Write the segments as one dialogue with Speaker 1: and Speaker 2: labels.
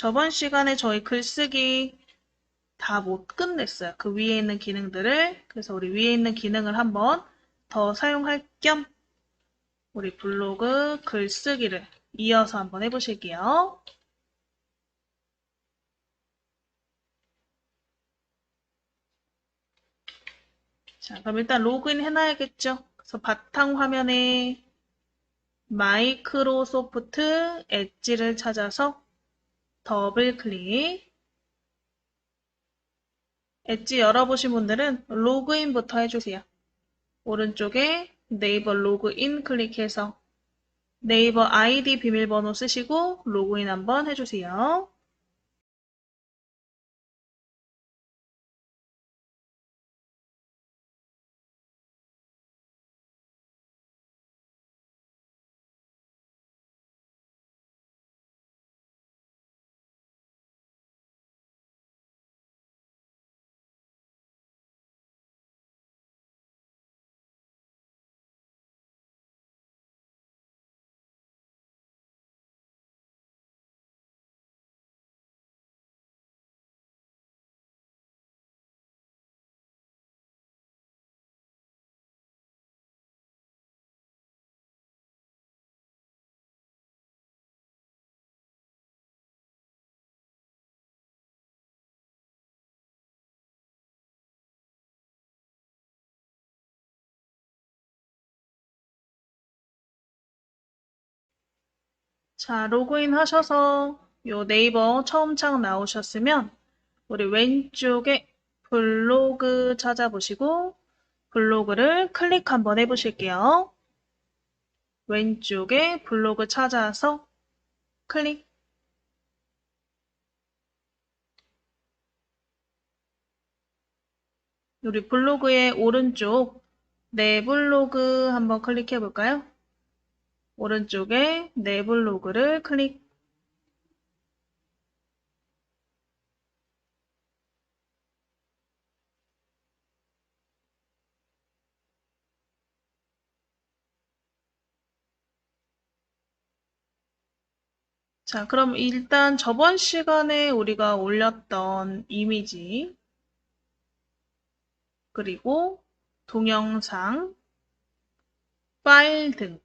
Speaker 1: 저번 시간에 저희 글쓰기 다 못 끝냈어요. 그 위에 있는 기능들을. 그래서 우리 위에 있는 기능을 한번 더 사용할 겸 우리 블로그 글쓰기를 이어서 한번 해보실게요. 자, 그럼 일단 로그인 해놔야겠죠? 그래서 바탕화면에 마이크로소프트 엣지를 찾아서 더블 클릭. 엣지 열어보신 분들은 로그인부터 해주세요. 오른쪽에 네이버 로그인 클릭해서 네이버 아이디 비밀번호 쓰시고 로그인 한번 해주세요. 자, 로그인 하셔서 요 네이버 처음 창 나오셨으면 우리 왼쪽에 블로그 찾아보시고 블로그를 클릭 한번 해보실게요. 왼쪽에 블로그 찾아서 클릭. 우리 블로그의 오른쪽 내 블로그 한번 클릭해 볼까요? 오른쪽에 내 블로그를 클릭. 자, 그럼 일단 저번 시간에 우리가 올렸던 이미지, 그리고 동영상, 파일 등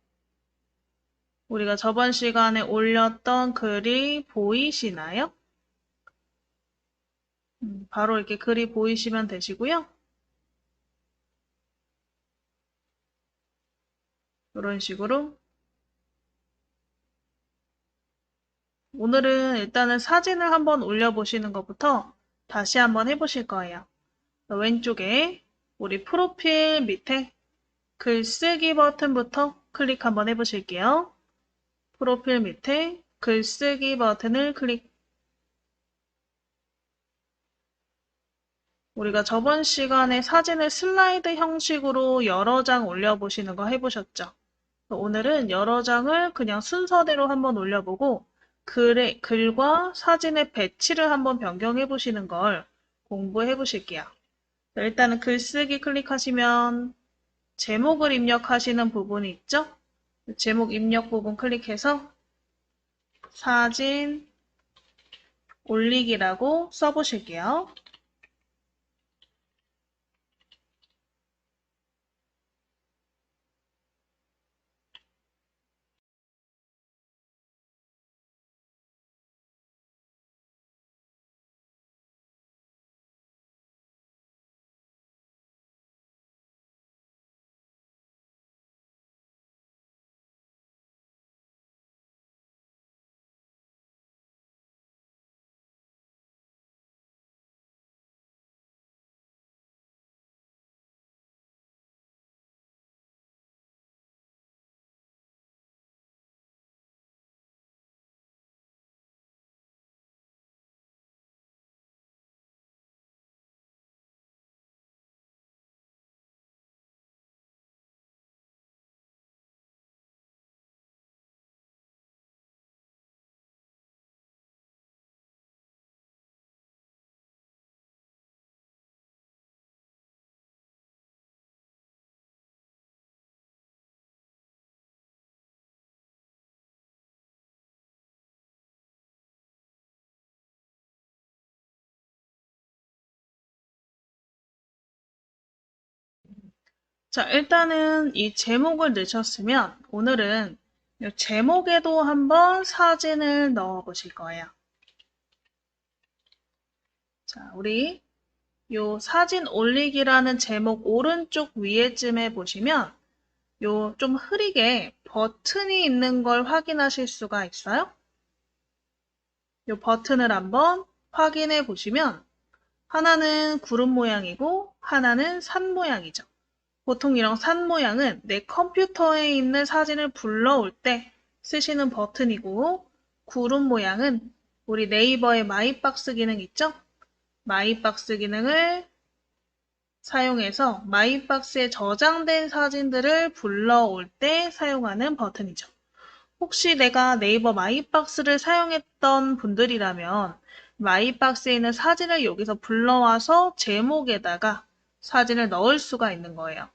Speaker 1: 우리가 저번 시간에 올렸던 글이 보이시나요? 바로 이렇게 글이 보이시면 되시고요. 이런 식으로 오늘은 일단은 사진을 한번 올려보시는 것부터 다시 한번 해보실 거예요. 왼쪽에 우리 프로필 밑에 글쓰기 버튼부터 클릭 한번 해보실게요. 프로필 밑에 글쓰기 버튼을 클릭. 우리가 저번 시간에 사진을 슬라이드 형식으로 여러 장 올려보시는 거 해보셨죠? 오늘은 여러 장을 그냥 순서대로 한번 올려보고 글과 사진의 배치를 한번 변경해 보시는 걸 공부해 보실게요. 일단은 글쓰기 클릭하시면 제목을 입력하시는 부분이 있죠? 제목 입력 부분 클릭해서 사진 올리기라고 써보실게요. 자, 일단은 이 제목을 넣으셨으면 오늘은 이 제목에도 한번 사진을 넣어 보실 거예요. 자, 우리 요 사진 올리기라는 제목 오른쪽 위에쯤에 보시면 요 좀 흐리게 버튼이 있는 걸 확인하실 수가 있어요. 요 버튼을 한번 확인해 보시면 하나는 구름 모양이고 하나는 산 모양이죠. 보통 이런 산 모양은 내 컴퓨터에 있는 사진을 불러올 때 쓰시는 버튼이고 구름 모양은 우리 네이버의 마이박스 기능 있죠? 마이박스 기능을 사용해서 마이박스에 저장된 사진들을 불러올 때 사용하는 버튼이죠. 혹시 내가 네이버 마이박스를 사용했던 분들이라면 마이박스에 있는 사진을 여기서 불러와서 제목에다가 사진을 넣을 수가 있는 거예요.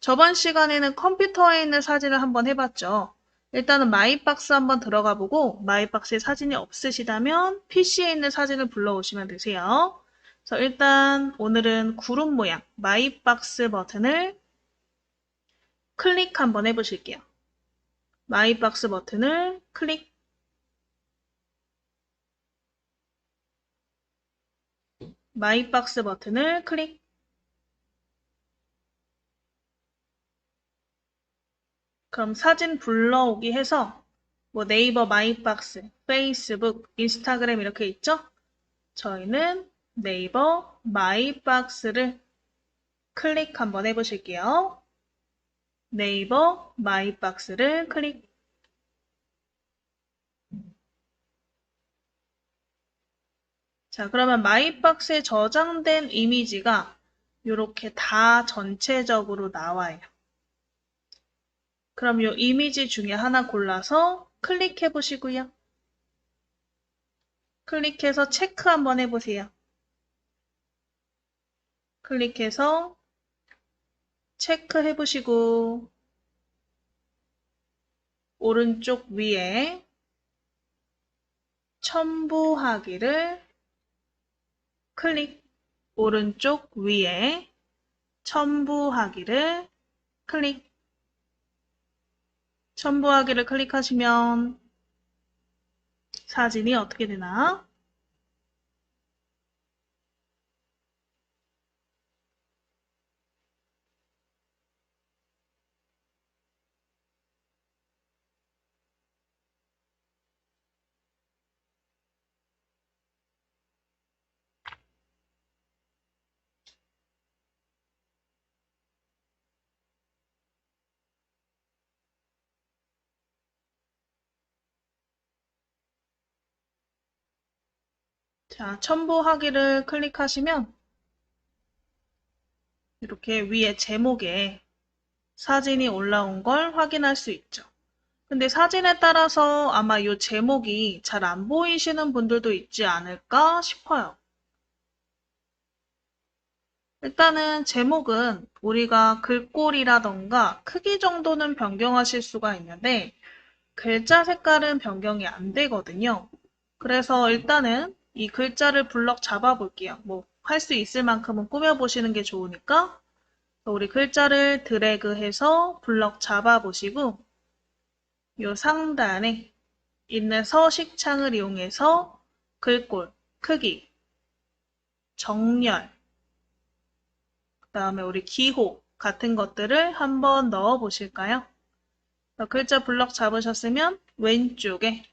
Speaker 1: 저번 시간에는 컴퓨터에 있는 사진을 한번 해봤죠. 일단은 마이박스 한번 들어가 보고 마이박스에 사진이 없으시다면 PC에 있는 사진을 불러오시면 되세요. 그래서 일단 오늘은 구름 모양 마이박스 버튼을 클릭 한번 해보실게요. 마이박스 버튼을 클릭. 마이박스 버튼을 클릭. 그럼 사진 불러오기 해서 뭐 네이버 마이박스, 페이스북, 인스타그램 이렇게 있죠? 저희는 네이버 마이박스를 클릭 한번 해보실게요. 네이버 마이박스를 클릭. 자, 그러면 마이박스에 저장된 이미지가 이렇게 다 전체적으로 나와요. 그럼 이 이미지 중에 하나 골라서 클릭해 보시고요. 클릭해서 체크 한번 해보세요. 클릭해서 체크해 보시고 오른쪽 위에 첨부하기를 클릭. 오른쪽 위에 첨부하기를 클릭. 첨부하기를 클릭하시면 사진이 어떻게 되나? 자, 첨부하기를 클릭하시면 이렇게 위에 제목에 사진이 올라온 걸 확인할 수 있죠. 근데 사진에 따라서 아마 이 제목이 잘 안 보이시는 분들도 있지 않을까 싶어요. 일단은 제목은 우리가 글꼴이라던가 크기 정도는 변경하실 수가 있는데 글자 색깔은 변경이 안 되거든요. 그래서 일단은 이 글자를 블럭 잡아 볼게요. 뭐 할 수 있을 만큼은 꾸며보시는 게 좋으니까 우리 글자를 드래그해서 블럭 잡아 보시고 이 상단에 있는 서식창을 이용해서 글꼴, 크기, 정렬, 그 다음에 우리 기호 같은 것들을 한번 넣어 보실까요? 글자 블럭 잡으셨으면 왼쪽에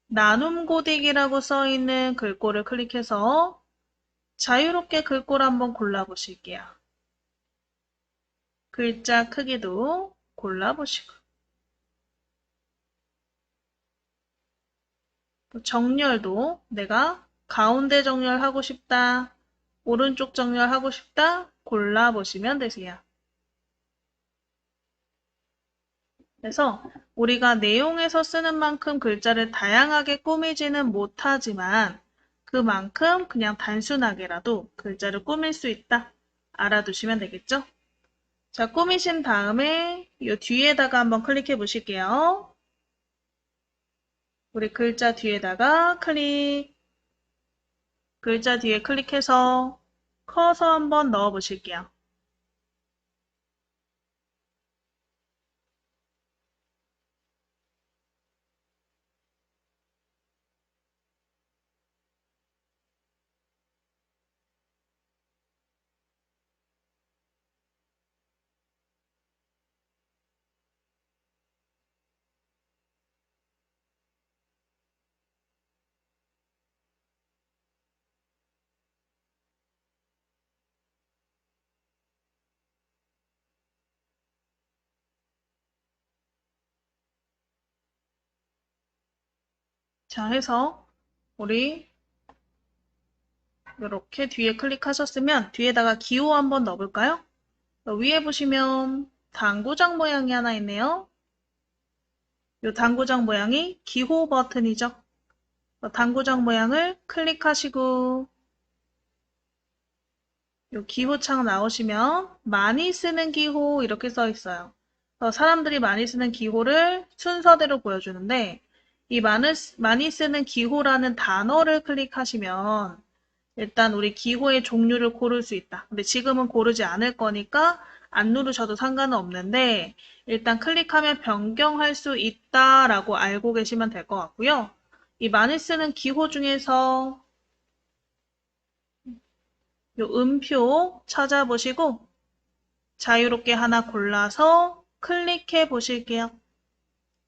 Speaker 1: 나눔 고딕이라고 써있는 글꼴을 클릭해서 자유롭게 글꼴 한번 골라보실게요. 글자 크기도 골라보시고 정렬도 내가 가운데 정렬하고 싶다, 오른쪽 정렬하고 싶다 골라보시면 되세요. 그래서 우리가 내용에서 쓰는 만큼 글자를 다양하게 꾸미지는 못하지만 그만큼 그냥 단순하게라도 글자를 꾸밀 수 있다. 알아두시면 되겠죠? 자, 꾸미신 다음에 이 뒤에다가 한번 클릭해 보실게요. 우리 글자 뒤에다가 클릭. 글자 뒤에 클릭해서 커서 한번 넣어 보실게요. 자, 해서 우리 이렇게 뒤에 클릭하셨으면 뒤에다가 기호 한번 넣어볼까요? 위에 보시면 당구장 모양이 하나 있네요. 이 당구장 모양이 기호 버튼이죠. 당구장 모양을 클릭하시고 이 기호창 나오시면 많이 쓰는 기호 이렇게 써 있어요. 사람들이 많이 쓰는 기호를 순서대로 보여주는데 이 많이 쓰는 기호라는 단어를 클릭하시면 일단 우리 기호의 종류를 고를 수 있다. 근데 지금은 고르지 않을 거니까 안 누르셔도 상관은 없는데 일단 클릭하면 변경할 수 있다라고 알고 계시면 될 것 같고요. 이 많이 쓰는 기호 중에서 이 음표 찾아보시고 자유롭게 하나 골라서 클릭해 보실게요.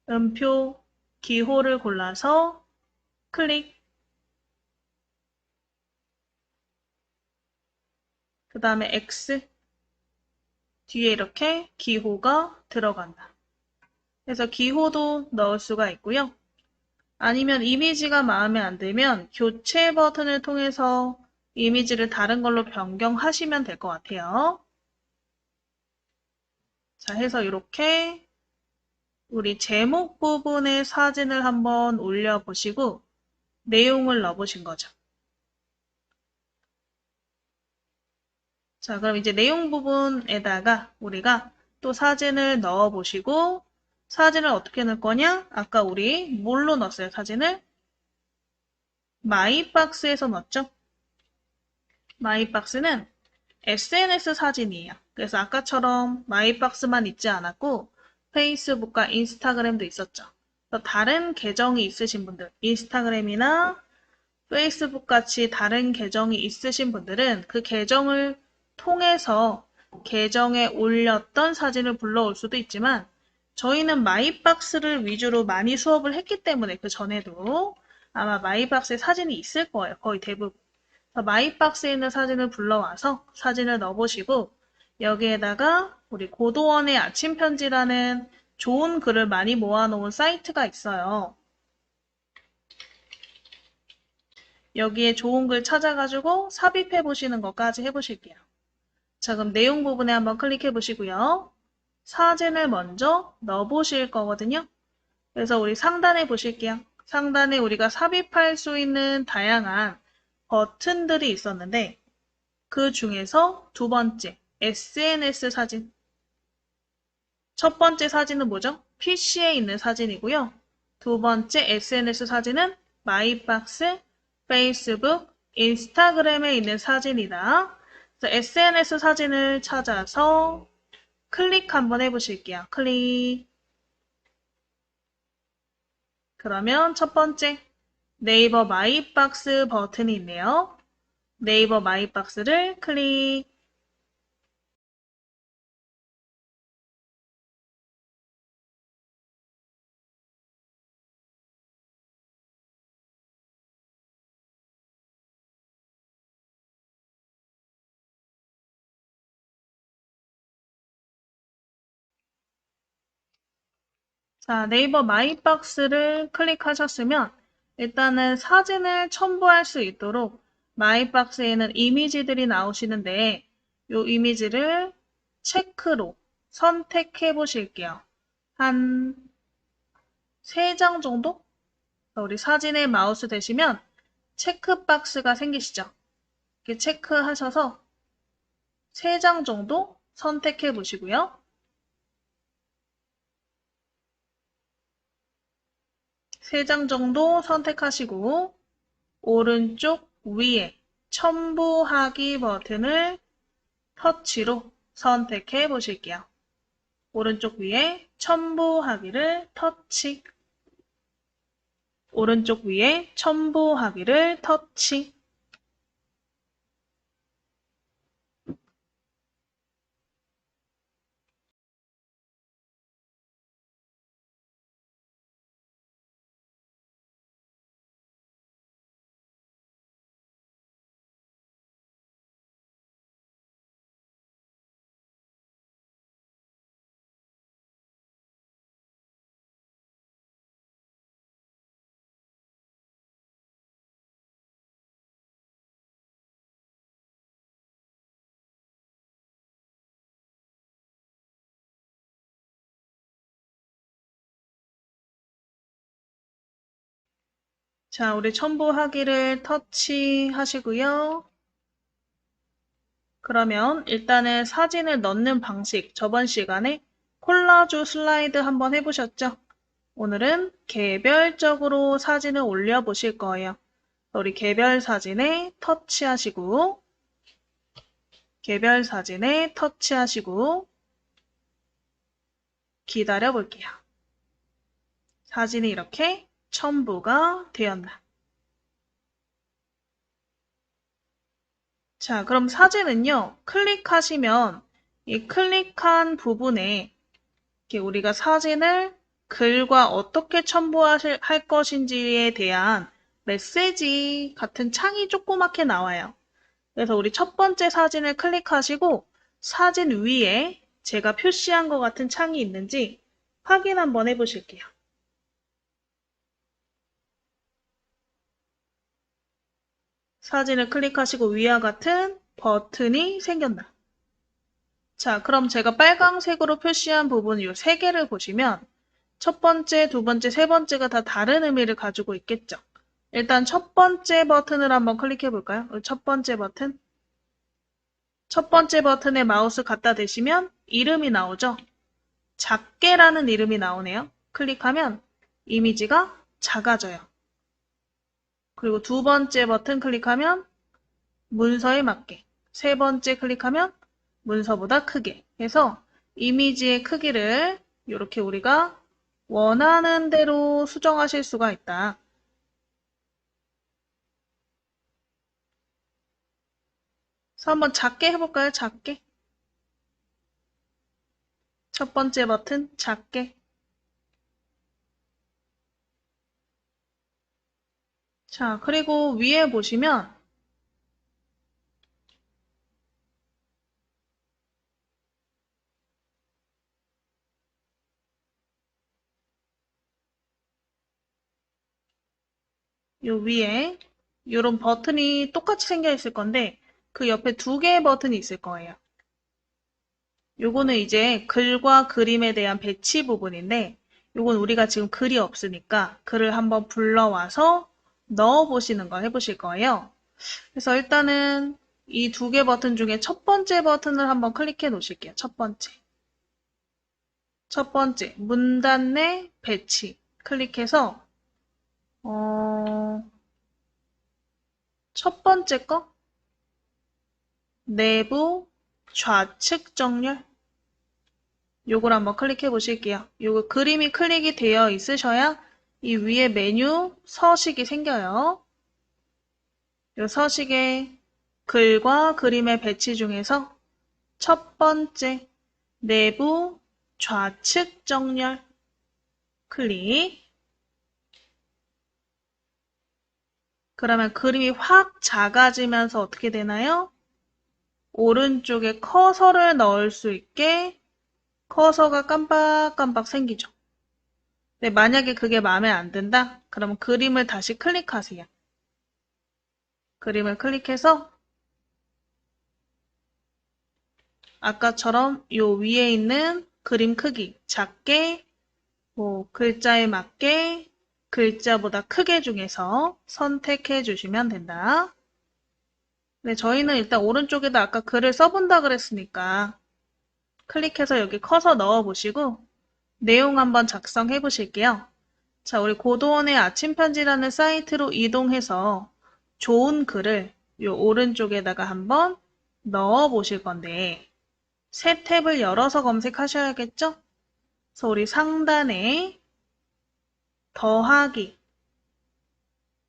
Speaker 1: 음표 기호를 골라서 클릭. 그 다음에 X 뒤에 이렇게 기호가 들어간다. 그래서 기호도 넣을 수가 있고요. 아니면 이미지가 마음에 안 들면 교체 버튼을 통해서 이미지를 다른 걸로 변경하시면 될 것 같아요. 자, 해서 이렇게 우리 제목 부분의 사진을 한번 올려보시고 내용을 넣어보신 거죠. 자, 그럼 이제 내용 부분에다가 우리가 또 사진을 넣어보시고 사진을 어떻게 넣을 거냐? 아까 우리 뭘로 넣었어요, 사진을? 마이박스에서 넣었죠? 마이박스는 SNS 사진이에요. 그래서 아까처럼 마이박스만 있지 않았고 페이스북과 인스타그램도 있었죠. 다른 계정이 있으신 분들, 인스타그램이나 페이스북 같이 다른 계정이 있으신 분들은 그 계정을 통해서 계정에 올렸던 사진을 불러올 수도 있지만 저희는 마이박스를 위주로 많이 수업을 했기 때문에 그 전에도 아마 마이박스에 사진이 있을 거예요. 거의 대부분. 마이박스에 있는 사진을 불러와서 사진을 넣어보시고 여기에다가 우리 고도원의 아침 편지라는 좋은 글을 많이 모아놓은 사이트가 있어요. 여기에 좋은 글 찾아가지고 삽입해 보시는 것까지 해보실게요. 자, 그럼 내용 부분에 한번 클릭해 보시고요. 사진을 먼저 넣어보실 거거든요. 그래서 우리 상단에 보실게요. 상단에 우리가 삽입할 수 있는 다양한 버튼들이 있었는데 그 중에서 두 번째, SNS 사진. 첫 번째 사진은 뭐죠? PC에 있는 사진이고요. 두 번째 SNS 사진은 마이박스, 페이스북, 인스타그램에 있는 사진이다. 그래서 SNS 사진을 찾아서 클릭 한번 해보실게요. 클릭. 그러면 첫 번째 네이버 마이박스 버튼이 있네요. 네이버 마이박스를 클릭. 자, 네이버 마이박스를 클릭하셨으면 일단은 사진을 첨부할 수 있도록 마이박스에는 이미지들이 나오시는데 이 이미지를 체크로 선택해 보실게요. 한 3장 정도? 우리 사진에 마우스 대시면 체크박스가 생기시죠? 이렇게 체크하셔서 3장 정도 선택해 보시고요. 3장 정도 선택하시고 오른쪽 위에 첨부하기 버튼을 터치로 선택해 보실게요. 오른쪽 위에 첨부하기를 터치. 오른쪽 위에 첨부하기를 터치. 자, 우리 첨부하기를 터치하시고요. 그러면 일단은 사진을 넣는 방식, 저번 시간에 콜라주 슬라이드 한번 해보셨죠? 오늘은 개별적으로 사진을 올려보실 거예요. 우리 개별 사진에 터치하시고, 개별 사진에 터치하시고, 기다려 볼게요. 사진이 이렇게 첨부가 되었나. 자, 그럼 사진은요, 클릭하시면 이 클릭한 부분에 이렇게 우리가 사진을 글과 어떻게 첨부할 것인지에 대한 메시지 같은 창이 조그맣게 나와요. 그래서 우리 첫 번째 사진을 클릭하시고 사진 위에 제가 표시한 것 같은 창이 있는지 확인 한번 해보실게요. 사진을 클릭하시고 위와 같은 버튼이 생겼나. 자, 그럼 제가 빨강색으로 표시한 부분 이 세 개를 보시면 첫 번째, 두 번째, 세 번째가 다 다른 의미를 가지고 있겠죠. 일단 첫 번째 버튼을 한번 클릭해 볼까요? 첫 번째 버튼. 첫 번째 버튼에 마우스 갖다 대시면 이름이 나오죠. 작게라는 이름이 나오네요. 클릭하면 이미지가 작아져요. 그리고 두 번째 버튼 클릭하면 문서에 맞게. 세 번째 클릭하면 문서보다 크게 해서 이미지의 크기를 이렇게 우리가 원하는 대로 수정하실 수가 있다. 그래서 한번 작게 해볼까요? 작게. 첫 번째 버튼 작게. 자, 그리고 위에 보시면 요 위에 이런 버튼이 똑같이 생겨 있을 건데 그 옆에 두 개의 버튼이 있을 거예요. 요거는 이제 글과 그림에 대한 배치 부분인데 요건 우리가 지금 글이 없으니까 글을 한번 불러와서 넣어 보시는 거 해보실 거예요. 그래서 일단은 이 두 개 버튼 중에 첫 번째 버튼을 한번 클릭해 놓으실게요. 첫 번째. 첫 번째, 문단 내 배치. 클릭해서, 첫 번째 거, 내부 좌측 정렬. 요걸 한번 클릭해 보실게요. 요거 그림이 클릭이 되어 있으셔야 이 위에 메뉴 서식이 생겨요. 요 서식의 글과 그림의 배치 중에서 첫 번째, 내부 좌측 정렬 클릭. 그러면 그림이 확 작아지면서 어떻게 되나요? 오른쪽에 커서를 넣을 수 있게 커서가 깜빡깜빡 생기죠. 근데 만약에 그게 마음에 안 든다? 그러면 그림을 다시 클릭하세요. 그림을 클릭해서 아까처럼 요 위에 있는 그림 크기 작게, 글자에 맞게 글자보다 크게 중에서 선택해 주시면 된다. 네, 저희는 일단 오른쪽에다 아까 글을 써본다 그랬으니까 클릭해서 여기 커서 넣어 보시고 내용 한번 작성해 보실게요. 자, 우리 고도원의 아침 편지라는 사이트로 이동해서 좋은 글을 요 오른쪽에다가 한번 넣어 보실 건데 새 탭을 열어서 검색하셔야겠죠? 그래서 우리 상단에 더하기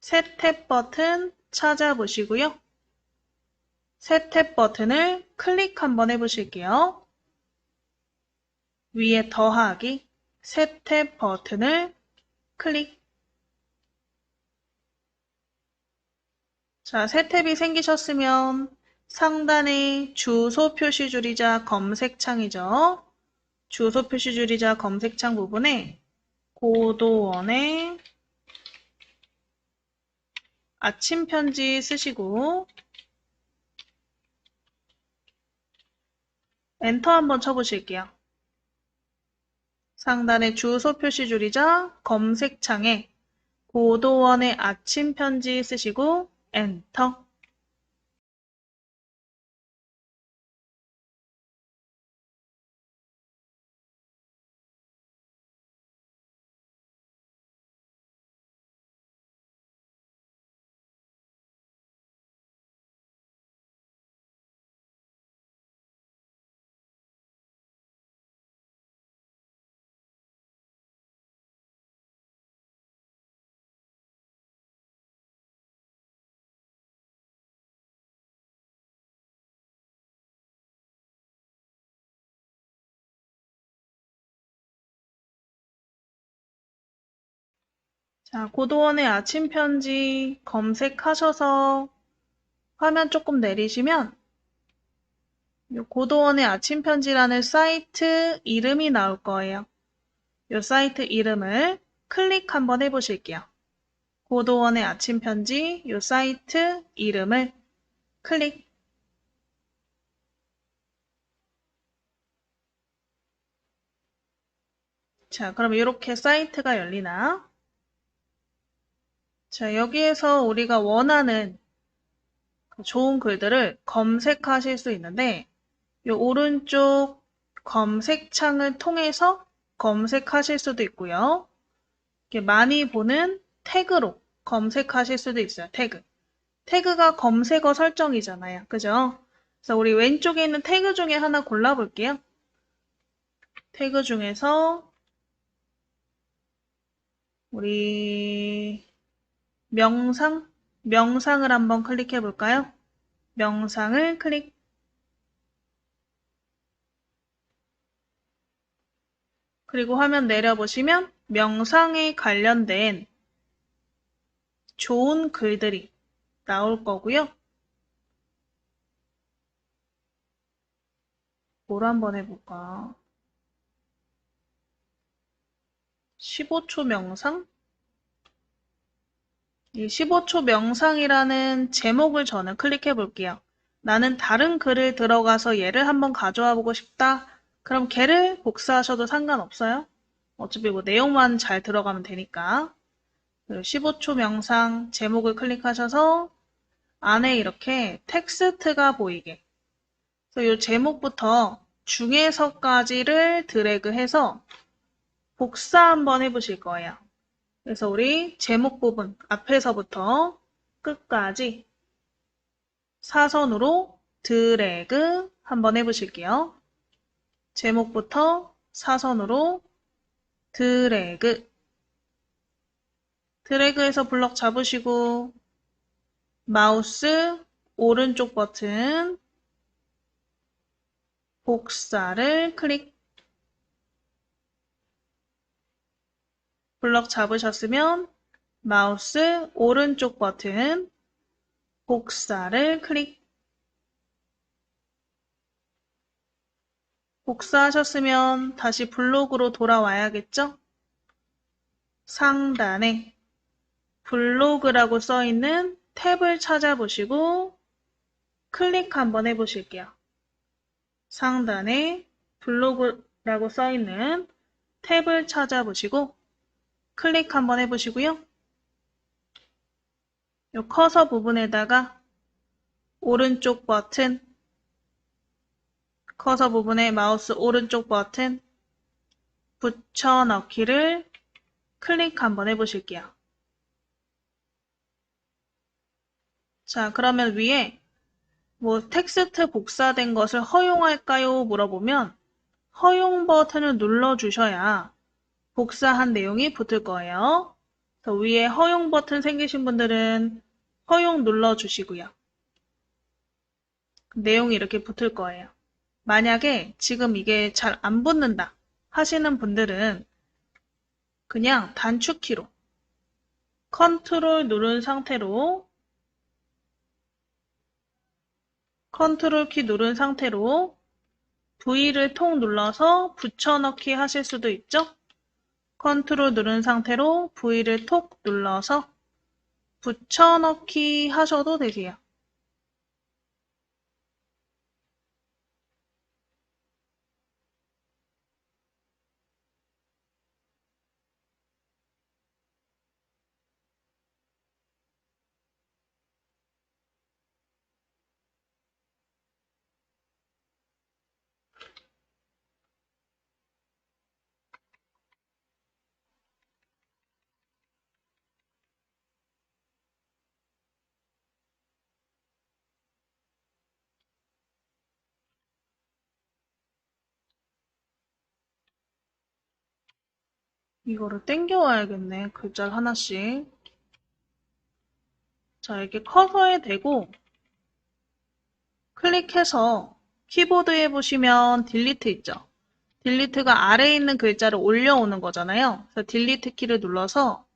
Speaker 1: 새 탭 버튼 찾아보시고요. 새 탭 버튼을 클릭 한번 해보실게요. 위에 더하기 새 탭 버튼을 클릭. 자, 새 탭이 생기셨으면 상단에 주소 표시 줄이자 검색창이죠. 주소 표시 줄이자 검색창 부분에 고도원의 아침 편지 쓰시고 엔터 한번 쳐보실게요. 상단에 주소 표시 줄이자 검색창에 고도원의 아침 편지 쓰시고 엔터. 자, 고도원의 아침 편지 검색하셔서 화면 조금 내리시면 요 고도원의 아침 편지라는 사이트 이름이 나올 거예요. 요 사이트 이름을 클릭 한번 해보실게요. 고도원의 아침 편지 요 사이트 이름을 클릭. 자, 그럼 이렇게 사이트가 열리나? 자, 여기에서 우리가 원하는 좋은 글들을 검색하실 수 있는데 이 오른쪽 검색창을 통해서 검색하실 수도 있고요. 이렇게 많이 보는 태그로 검색하실 수도 있어요. 태그. 태그가 검색어 설정이잖아요. 그죠? 그래서 우리 왼쪽에 있는 태그 중에 하나 골라볼게요. 태그 중에서 우리 명상을 한번 클릭해 볼까요? 명상을 클릭. 그리고 화면 내려보시면 명상에 관련된 좋은 글들이 나올 거고요. 뭘 한번 해볼까? 15초 명상? 이 15초 명상이라는 제목을 저는 클릭해 볼게요. 나는 다른 글을 들어가서 얘를 한번 가져와 보고 싶다. 그럼 걔를 복사하셔도 상관없어요. 어차피 뭐 내용만 잘 들어가면 되니까. 15초 명상 제목을 클릭하셔서 안에 이렇게 텍스트가 보이게. 그래서 이 제목부터 중에서까지를 드래그해서 복사 한번 해보실 거예요. 그래서 우리 제목 부분 앞에서부터 끝까지 사선으로 드래그 한번 해보실게요. 제목부터 사선으로 드래그. 드래그해서 블럭 잡으시고 마우스 오른쪽 버튼 복사를 클릭. 블럭 잡으셨으면 마우스 오른쪽 버튼 복사를 클릭. 복사하셨으면 다시 블록으로 돌아와야겠죠? 상단에 블로그라고 써있는 탭을 찾아보시고 클릭 한번 해보실게요. 상단에 블로그라고 써있는 탭을 찾아보시고 클릭 한번 해보시고요. 이 커서 부분에다가 오른쪽 버튼, 커서 부분에 마우스 오른쪽 버튼 붙여넣기를 클릭 한번 해보실게요. 자, 그러면 위에 뭐 텍스트 복사된 것을 허용할까요? 물어보면 허용 버튼을 눌러주셔야 복사한 내용이 붙을 거예요. 그래서 위에 허용 버튼 생기신 분들은 허용 눌러주시고요. 내용이 이렇게 붙을 거예요. 만약에 지금 이게 잘 안 붙는다 하시는 분들은 그냥 단축키로 컨트롤 누른 상태로 컨트롤 키 누른 상태로 V를 통 눌러서 붙여넣기 하실 수도 있죠? 컨트롤 누른 상태로 V를 톡 눌러서 붙여넣기 하셔도 되세요. 이거를 당겨와야겠네. 글자를 하나씩. 자, 이렇게 커서에 대고 클릭해서 키보드에 보시면 딜리트 있죠? 딜리트가 아래에 있는 글자를 올려오는 거잖아요. 그래서 딜리트 키를 눌러서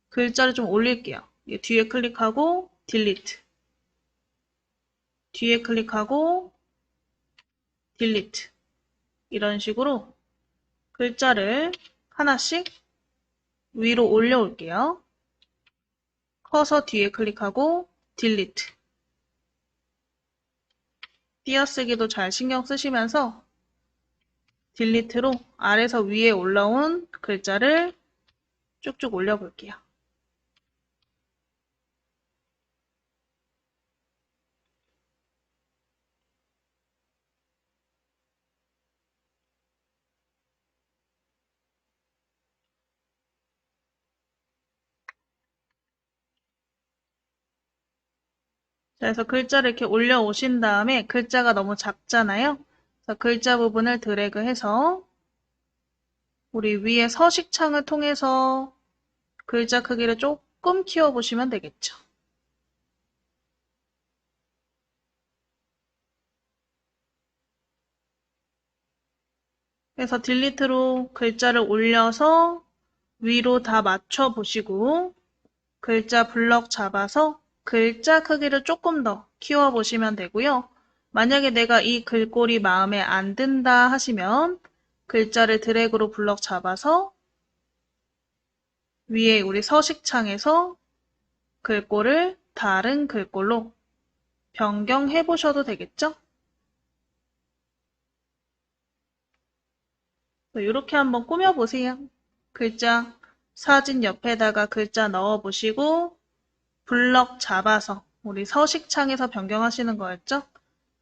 Speaker 1: 글자를 좀 올릴게요. 뒤에 클릭하고 딜리트. 뒤에 클릭하고 딜리트. 이런 식으로 글자를 하나씩 위로 올려올게요. 커서 뒤에 클릭하고 딜리트. 띄어쓰기도 잘 신경 쓰시면서 딜리트로 아래서 위에 올라온 글자를 쭉쭉 올려볼게요. 자, 그래서 글자를 이렇게 올려오신 다음에 글자가 너무 작잖아요. 그래서 글자 부분을 드래그해서 우리 위에 서식창을 통해서 글자 크기를 조금 키워보시면 되겠죠. 그래서 딜리트로 글자를 올려서 위로 다 맞춰보시고 글자 블럭 잡아서 글자 크기를 조금 더 키워보시면 되고요. 만약에 내가 이 글꼴이 마음에 안 든다 하시면 글자를 드래그로 블럭 잡아서 위에 우리 서식창에서 글꼴을 다른 글꼴로 변경해 보셔도 되겠죠? 이렇게 한번 꾸며보세요. 글자 사진 옆에다가 글자 넣어보시고 블럭 잡아서 우리 서식창에서 변경하시는 거였죠?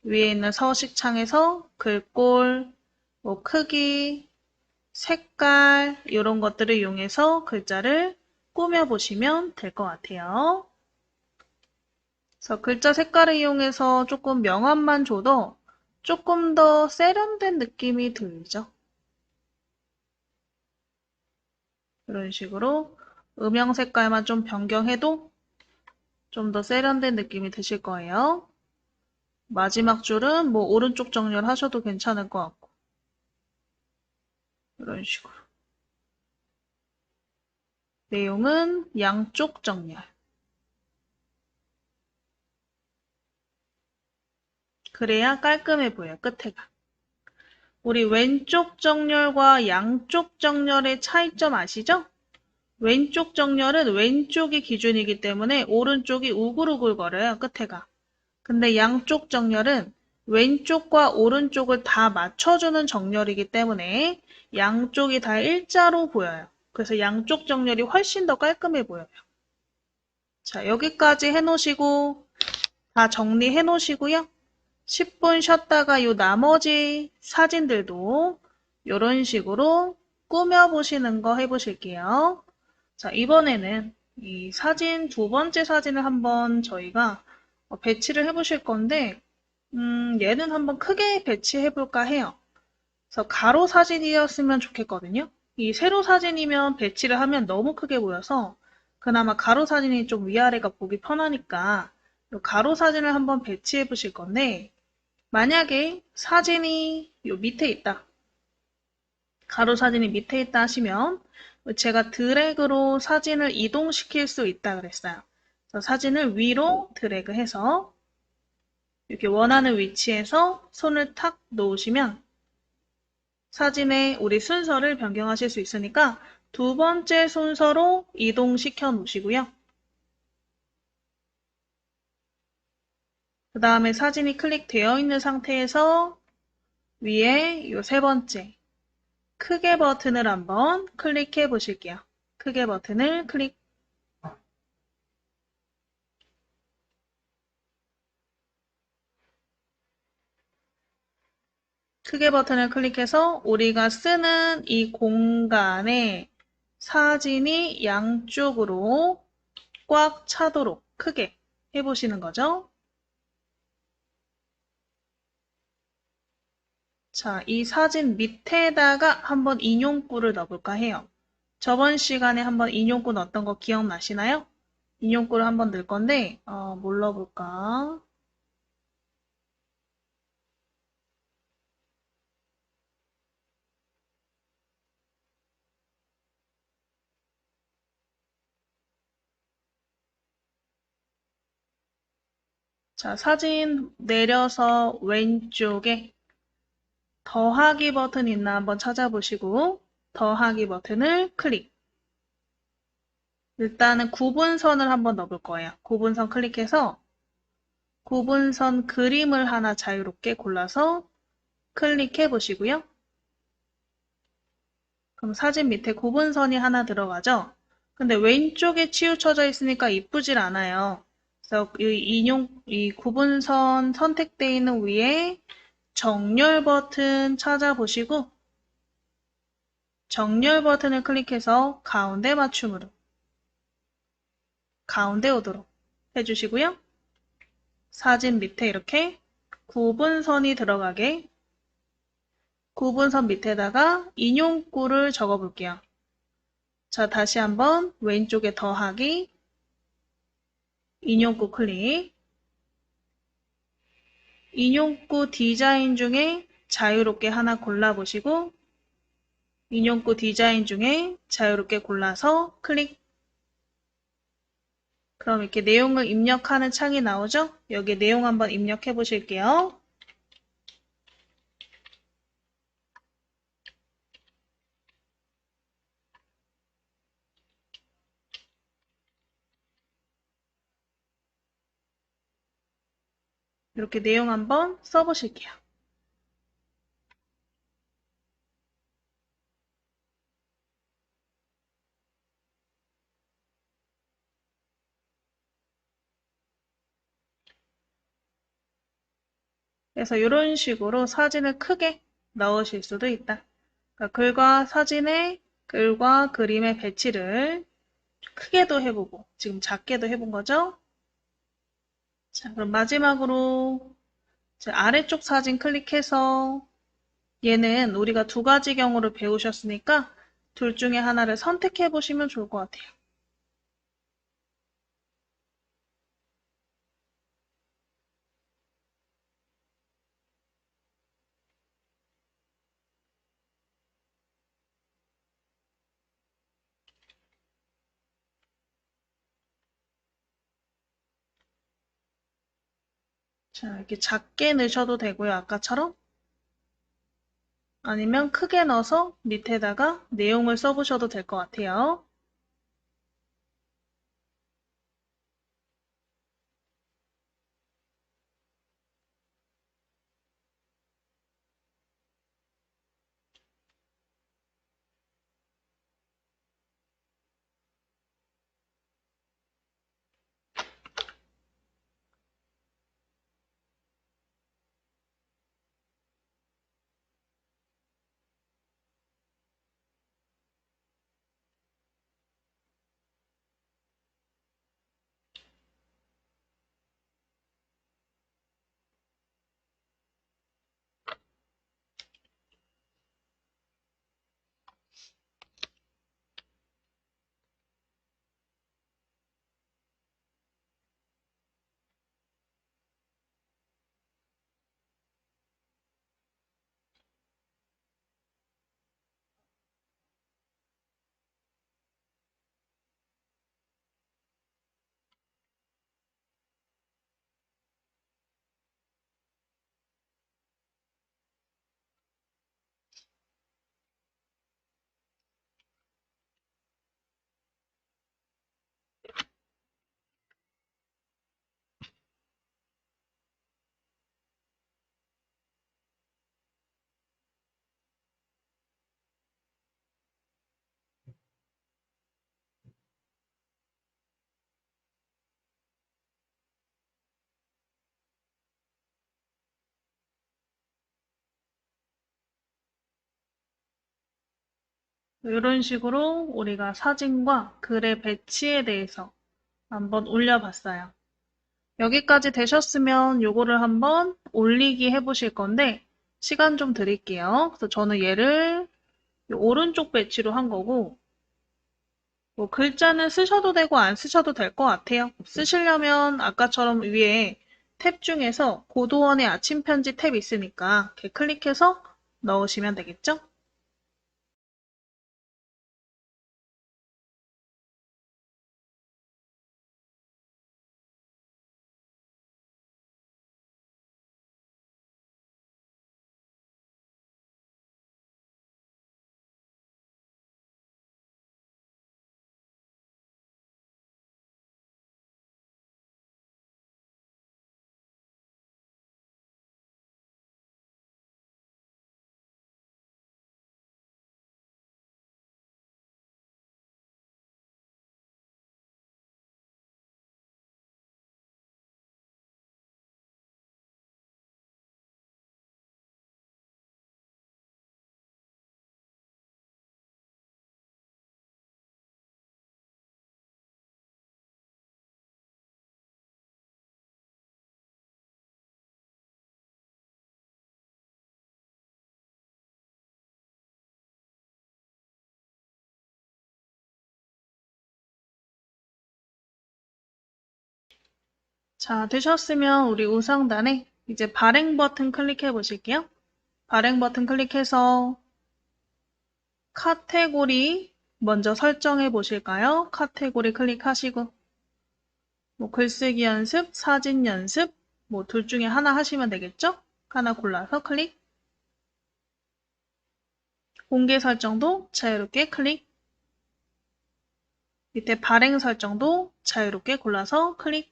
Speaker 1: 위에 있는 서식창에서 글꼴, 뭐 크기, 색깔 이런 것들을 이용해서 글자를 꾸며보시면 될 것 같아요. 그래서 글자 색깔을 이용해서 조금 명암만 줘도 조금 더 세련된 느낌이 들죠. 이런 식으로 음영 색깔만 좀 변경해도 좀 더 세련된 느낌이 드실 거예요. 마지막 줄은 뭐 오른쪽 정렬 하셔도 괜찮을 것 같고 이런 식으로 내용은 양쪽 정렬 그래야 깔끔해 보여요. 끝에가 우리 왼쪽 정렬과 양쪽 정렬의 차이점 아시죠? 왼쪽 정렬은 왼쪽이 기준이기 때문에 오른쪽이 우글우글거려요. 끝에가 근데 양쪽 정렬은 왼쪽과 오른쪽을 다 맞춰주는 정렬이기 때문에 양쪽이 다 일자로 보여요. 그래서 양쪽 정렬이 훨씬 더 깔끔해 보여요. 자, 여기까지 해놓으시고 다 정리해 놓으시고요. 10분 쉬었다가 요 나머지 사진들도 이런 식으로 꾸며보시는 거 해보실게요. 자, 이번에는 이 사진 두 번째 사진을 한번 저희가 배치를 해보실 건데 얘는 한번 크게 배치해볼까 해요. 그래서 가로 사진이었으면 좋겠거든요. 이 세로 사진이면 배치를 하면 너무 크게 보여서 그나마 가로 사진이 좀 위아래가 보기 편하니까 이 가로 사진을 한번 배치해 보실 건데 만약에 사진이 요 밑에 있다. 가로 사진이 밑에 있다 하시면 제가 드래그로 사진을 이동시킬 수 있다 그랬어요. 그래서 사진을 위로 드래그해서 이렇게 원하는 위치에서 손을 탁 놓으시면 사진의 우리 순서를 변경하실 수 있으니까 두 번째 순서로 이동시켜 놓으시고요. 그 다음에 사진이 클릭되어 있는 상태에서 위에 이 세 번째 크게 버튼을 한번 클릭해 보실게요. 크게 버튼을 클릭. 크게 버튼을 클릭해서 우리가 쓰는 이 공간에 사진이 양쪽으로 꽉 차도록 크게 해보시는 거죠. 자, 이 사진 밑에다가 한번 인용구를 넣어볼까 해요. 저번 시간에 한번 인용구 넣었던 거 기억나시나요? 인용구를 한번 넣을 건데, 뭘 넣어볼까? 자, 사진 내려서 왼쪽에 더하기 버튼 있나 한번 찾아보시고, 더하기 버튼을 클릭. 일단은 구분선을 한번 넣어볼 거예요. 구분선 클릭해서 구분선 그림을 하나 자유롭게 골라서 클릭해 보시고요. 그럼 사진 밑에 구분선이 하나 들어가죠? 근데 왼쪽에 치우쳐져 있으니까 이쁘질 않아요. 그래서 이 구분선 선택되어 있는 위에 정렬 버튼 찾아보시고 정렬 버튼을 클릭해서 가운데 맞춤으로 가운데 오도록 해주시고요. 사진 밑에 이렇게 구분선이 들어가게 구분선 밑에다가 인용구를 적어 볼게요. 자, 다시 한번 왼쪽에 더하기 인용구 클릭. 인용구 디자인 중에 자유롭게 하나 골라보시고 인용구 디자인 중에 자유롭게 골라서 클릭. 그럼 이렇게 내용을 입력하는 창이 나오죠? 여기 내용 한번 입력해 보실게요. 이렇게 내용 한번 써보실게요. 그래서 이런 식으로 사진을 크게 넣으실 수도 있다. 그러니까 글과 그림의 배치를 크게도 해보고 지금 작게도 해본 거죠. 자, 그럼 마지막으로 아래쪽 사진 클릭해서 얘는 우리가 두 가지 경우를 배우셨으니까 둘 중에 하나를 선택해 보시면 좋을 것 같아요. 자, 이렇게 작게 넣으셔도 되고요. 아까처럼. 아니면 크게 넣어서 밑에다가 내용을 써보셔도 될 것 같아요. 이런 식으로 우리가 사진과 글의 배치에 대해서 한번 올려봤어요. 여기까지 되셨으면 요거를 한번 올리기 해보실 건데 시간 좀 드릴게요. 그래서 저는 얘를 오른쪽 배치로 한 거고 뭐 글자는 쓰셔도 되고 안 쓰셔도 될 것 같아요. 쓰시려면 아까처럼 위에 탭 중에서 고도원의 아침 편지 탭 있으니까 이렇게 클릭해서 넣으시면 되겠죠? 자, 되셨으면 우리 우상단에 이제 발행 버튼 클릭해 보실게요. 발행 버튼 클릭해서 카테고리 먼저 설정해 보실까요? 카테고리 클릭하시고 뭐 글쓰기 연습, 사진 연습 뭐 둘 중에 하나 하시면 되겠죠? 하나 골라서 클릭. 공개 설정도 자유롭게 클릭. 밑에 발행 설정도 자유롭게 골라서 클릭.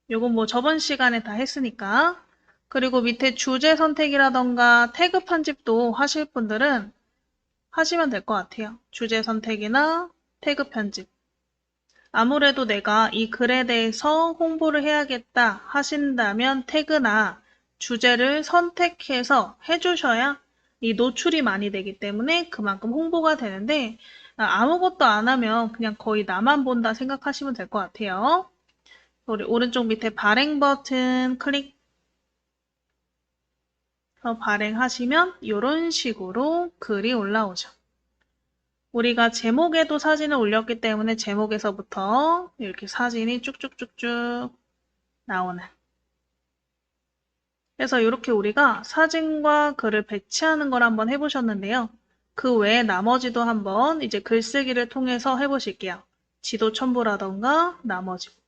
Speaker 1: 요건 뭐 저번 시간에 다 했으니까. 그리고 밑에 주제 선택이라던가 태그 편집도 하실 분들은 하시면 될 것 같아요. 주제 선택이나 태그 편집. 아무래도 내가 이 글에 대해서 홍보를 해야겠다 하신다면 태그나 주제를 선택해서 해주셔야 이 노출이 많이 되기 때문에 그만큼 홍보가 되는데 아무것도 안 하면 그냥 거의 나만 본다 생각하시면 될 것 같아요. 우리 오른쪽 밑에 발행 버튼 클릭 발행하시면 이런 식으로 글이 올라오죠. 우리가 제목에도 사진을 올렸기 때문에 제목에서부터 이렇게 사진이 쭉쭉쭉쭉 나오는. 그래서 이렇게 우리가 사진과 글을 배치하는 걸 한번 해보셨는데요. 그 외에 나머지도 한번 이제 글쓰기를 통해서 해보실게요. 지도 첨부라던가 나머지 부분.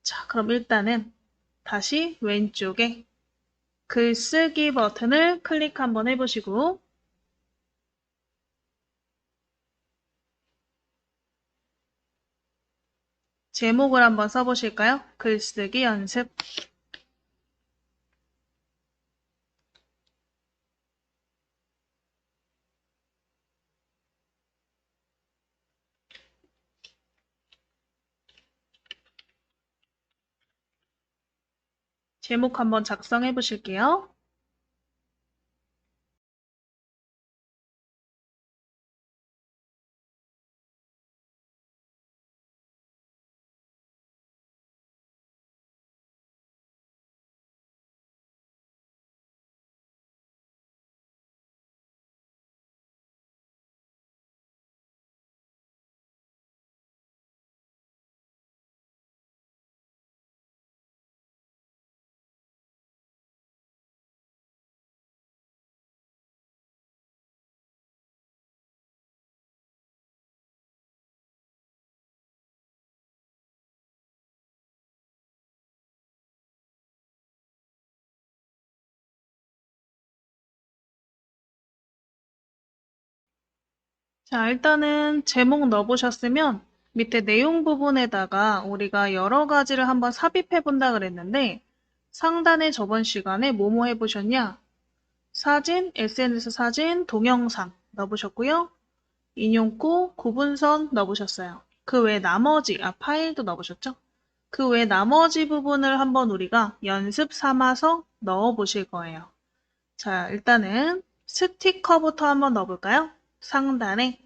Speaker 1: 자, 그럼 일단은 다시 왼쪽에 글쓰기 버튼을 클릭 한번 해보시고 제목을 한번 써보실까요? 글쓰기 연습. 제목 한번 작성해 보실게요. 자, 일단은 제목 넣어보셨으면 밑에 내용 부분에다가 우리가 여러 가지를 한번 삽입해 본다 그랬는데 상단에 저번 시간에 뭐뭐 해보셨냐? 사진, SNS 사진, 동영상 넣어보셨고요. 인용구, 구분선 넣어보셨어요. 그 외 나머지, 파일도 넣어보셨죠? 그 외 나머지 부분을 한번 우리가 연습 삼아서 넣어보실 거예요. 자, 일단은 스티커부터 한번 넣어볼까요? 상단에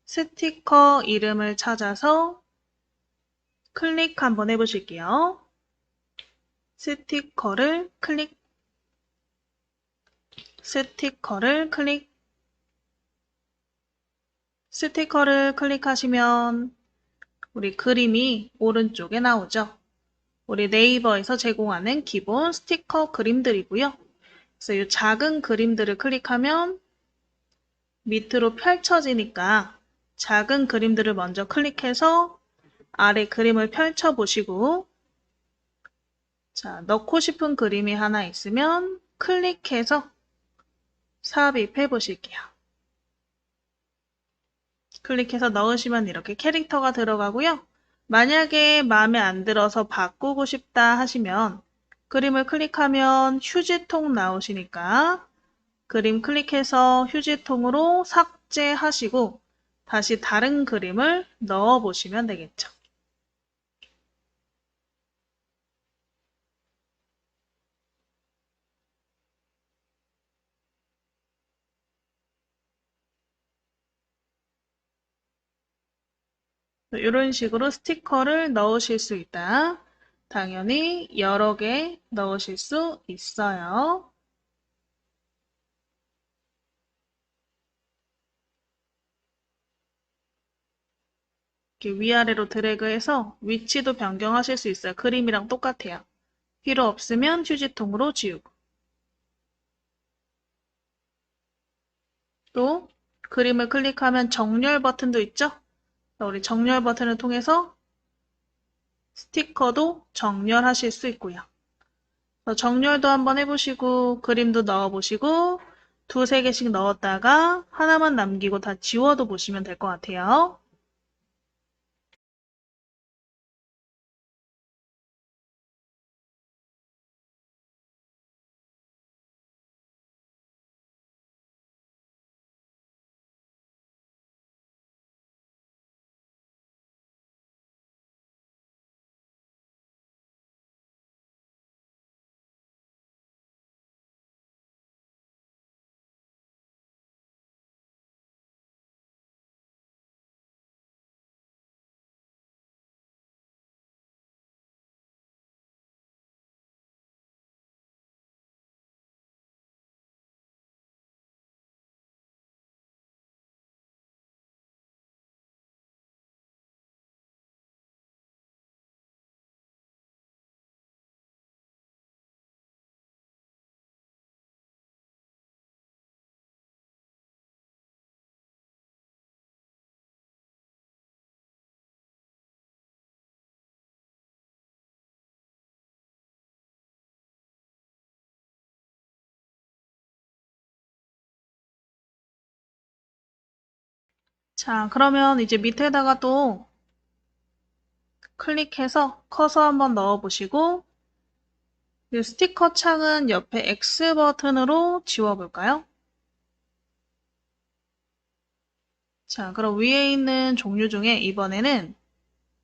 Speaker 1: 스티커 이름을 찾아서 클릭 한번 해보실게요. 스티커를 클릭, 스티커를 클릭, 스티커를 클릭하시면 우리 그림이 오른쪽에 나오죠. 우리 네이버에서 제공하는 기본 스티커 그림들이고요. 그래서 이 작은 그림들을 클릭하면 밑으로 펼쳐지니까 작은 그림들을 먼저 클릭해서 아래 그림을 펼쳐 보시고, 자, 넣고 싶은 그림이 하나 있으면 클릭해서 삽입해 보실게요. 클릭해서 넣으시면 이렇게 캐릭터가 들어가고요. 만약에 마음에 안 들어서 바꾸고 싶다 하시면 그림을 클릭하면 휴지통 나오시니까 그림 클릭해서 휴지통으로 삭제하시고 다시 다른 그림을 넣어 보시면 되겠죠. 이런 식으로 스티커를 넣으실 수 있다. 당연히 여러 개 넣으실 수 있어요. 이렇게 위아래로 드래그해서 위치도 변경하실 수 있어요. 그림이랑 똑같아요. 필요 없으면 휴지통으로 지우고. 또 그림을 클릭하면 정렬 버튼도 있죠? 우리 정렬 버튼을 통해서 스티커도 정렬하실 수 있고요. 정렬도 한번 해보시고 그림도 넣어보시고 두세 개씩 넣었다가 하나만 남기고 다 지워도 보시면 될 것 같아요. 자, 그러면 이제 밑에다가 또 클릭해서 커서 한번 넣어보시고 이 스티커 창은 옆에 X 버튼으로 지워볼까요? 자, 그럼 위에 있는 종류 중에 이번에는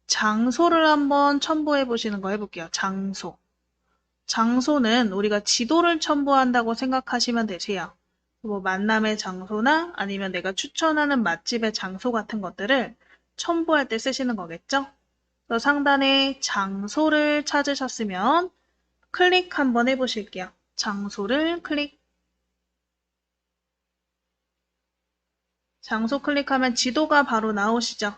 Speaker 1: 장소를 한번 첨부해 보시는 거 해볼게요. 장소. 장소는 우리가 지도를 첨부한다고 생각하시면 되세요. 뭐 만남의 장소나 아니면 내가 추천하는 맛집의 장소 같은 것들을 첨부할 때 쓰시는 거겠죠? 그래서 상단에 장소를 찾으셨으면 클릭 한번 해보실게요. 장소를 클릭. 장소 클릭하면 지도가 바로 나오시죠?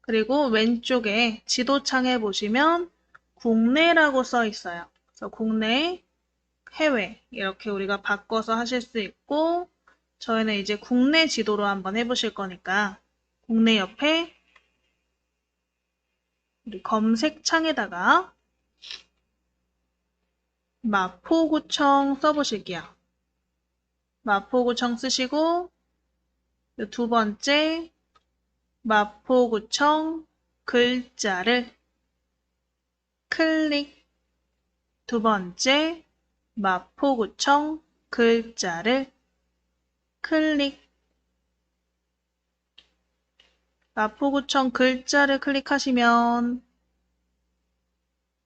Speaker 1: 그리고 왼쪽에 지도창에 보시면 국내라고 써 있어요. 그래서 국내, 해외 이렇게 우리가 바꿔서 하실 수 있고 저희는 이제 국내 지도로 한번 해보실 거니까 국내 옆에 우리 검색창에다가 마포구청 써보실게요. 마포구청 쓰시고 두 번째 마포구청 글자를 클릭. 두 번째 마포구청 글자를 클릭. 마포구청 글자를 클릭하시면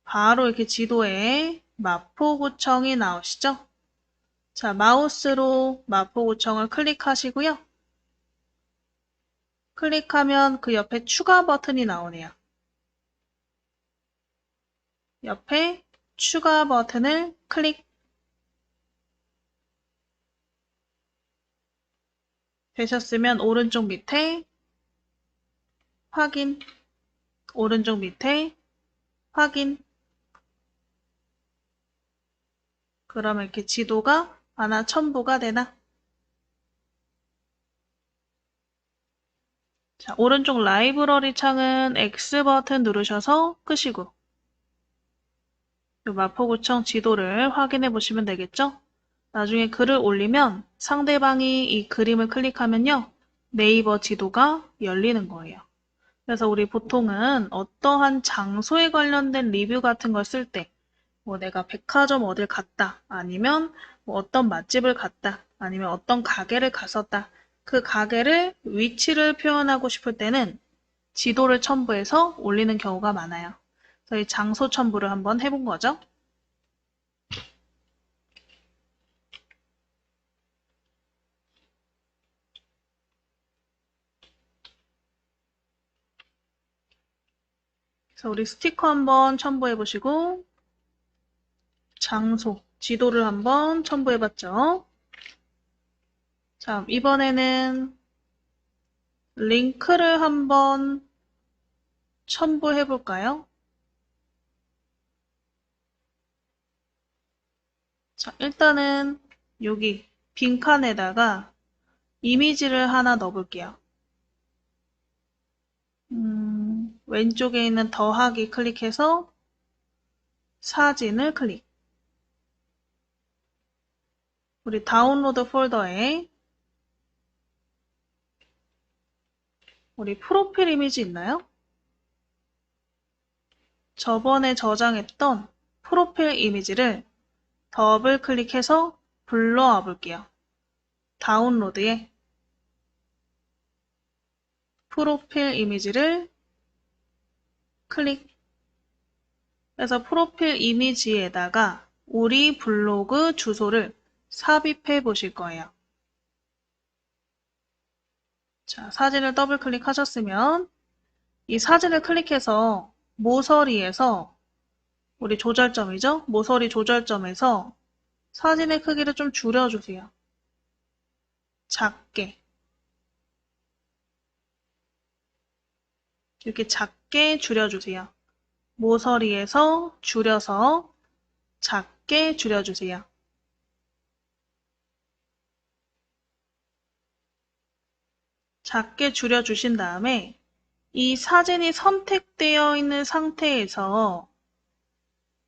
Speaker 1: 바로 이렇게 지도에 마포구청이 나오시죠? 자, 마우스로 마포구청을 클릭하시고요. 클릭하면 그 옆에 추가 버튼이 나오네요. 옆에 추가 버튼을 클릭. 되셨으면 오른쪽 밑에 확인. 오른쪽 밑에 확인. 그러면 이렇게 지도가 하나 첨부가 되나? 자, 오른쪽 라이브러리 창은 X 버튼 누르셔서 끄시고 이 마포구청 지도를 확인해 보시면 되겠죠? 나중에 글을 올리면 상대방이 이 그림을 클릭하면요. 네이버 지도가 열리는 거예요. 그래서 우리 보통은 어떠한 장소에 관련된 리뷰 같은 걸 쓸 때, 뭐 내가 백화점 어딜 갔다, 아니면 뭐 어떤 맛집을 갔다, 아니면 어떤 가게를 갔었다. 그 가게를 위치를 표현하고 싶을 때는 지도를 첨부해서 올리는 경우가 많아요. 그래서 이 장소 첨부를 한번 해본 거죠. 그래서 우리 스티커 한번 첨부해 보시고 장소, 지도를 한번 첨부해 봤죠. 자, 이번에는 링크를 한번 첨부해 볼까요? 자, 일단은 여기 빈칸에다가 이미지를 하나 넣어 볼게요. 왼쪽에 있는 더하기 클릭해서 사진을 클릭. 우리 다운로드 폴더에 우리 프로필 이미지 있나요? 저번에 저장했던 프로필 이미지를 더블 클릭해서 불러와 볼게요. 다운로드에 프로필 이미지를 클릭. 그래서 프로필 이미지에다가 우리 블로그 주소를 삽입해 보실 거예요. 자, 사진을 더블 클릭하셨으면 이 사진을 클릭해서 모서리에서 우리 조절점이죠? 모서리 조절점에서 사진의 크기를 좀 줄여주세요. 작게. 이렇게 작게 줄여주세요. 모서리에서 줄여서 작게 줄여주세요. 작게 줄여주신 다음에 이 사진이 선택되어 있는 상태에서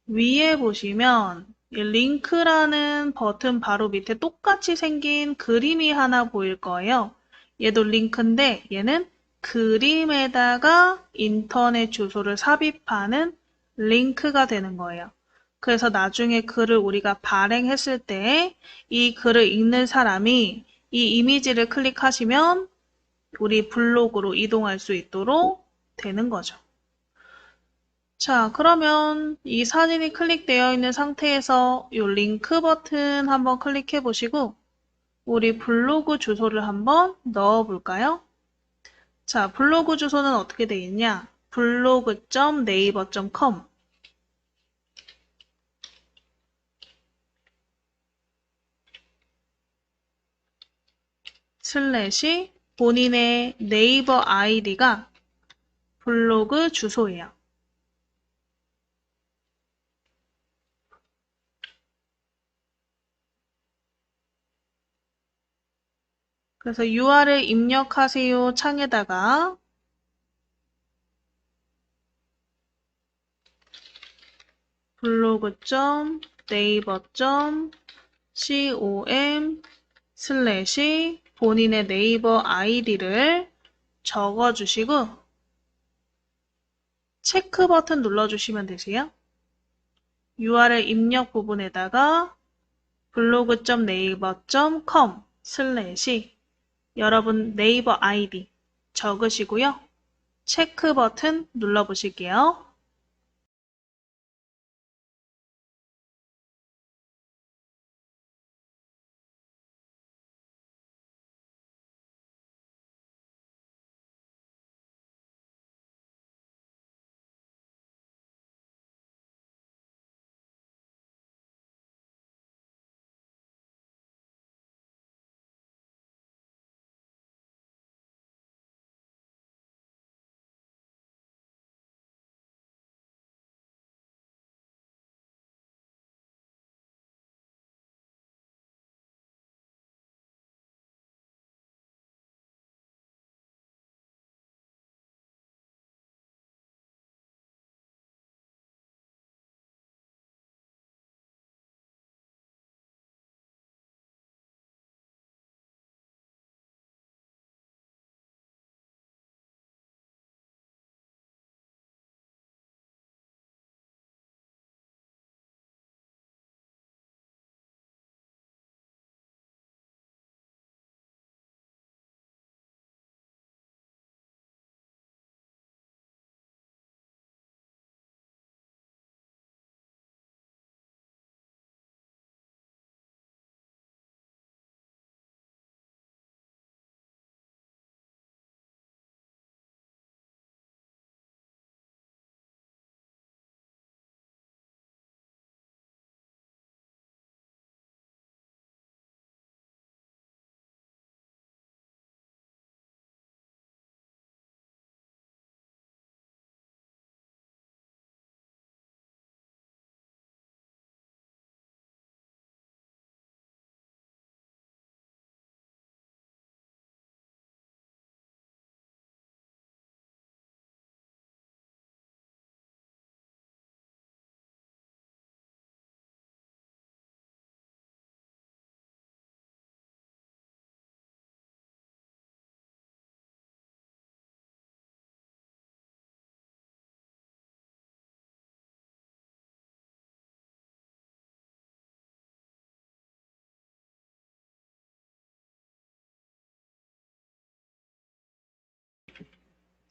Speaker 1: 위에 보시면 이 링크라는 버튼 바로 밑에 똑같이 생긴 그림이 하나 보일 거예요. 얘도 링크인데 얘는 그림에다가 인터넷 주소를 삽입하는 링크가 되는 거예요. 그래서 나중에 글을 우리가 발행했을 때 이 글을 읽는 사람이 이 이미지를 클릭하시면 우리 블로그로 이동할 수 있도록 되는 거죠. 자, 그러면 이 사진이 클릭되어 있는 상태에서 이 링크 버튼 한번 클릭해 보시고 우리 블로그 주소를 한번 넣어 볼까요? 자, 블로그 주소는 어떻게 되어 있냐? 블로그.naver.com 슬래시 본인의 네이버 아이디가 블로그 주소예요. 그래서 URL 입력하세요 창에다가 블로그.naver.com 슬래시 본인의 네이버 아이디를 적어주시고 체크 버튼 눌러주시면 되세요. URL 입력 부분에다가 블로그.naver.com 슬래시 여러분 네이버 아이디 적으시고요. 체크 버튼 눌러보실게요.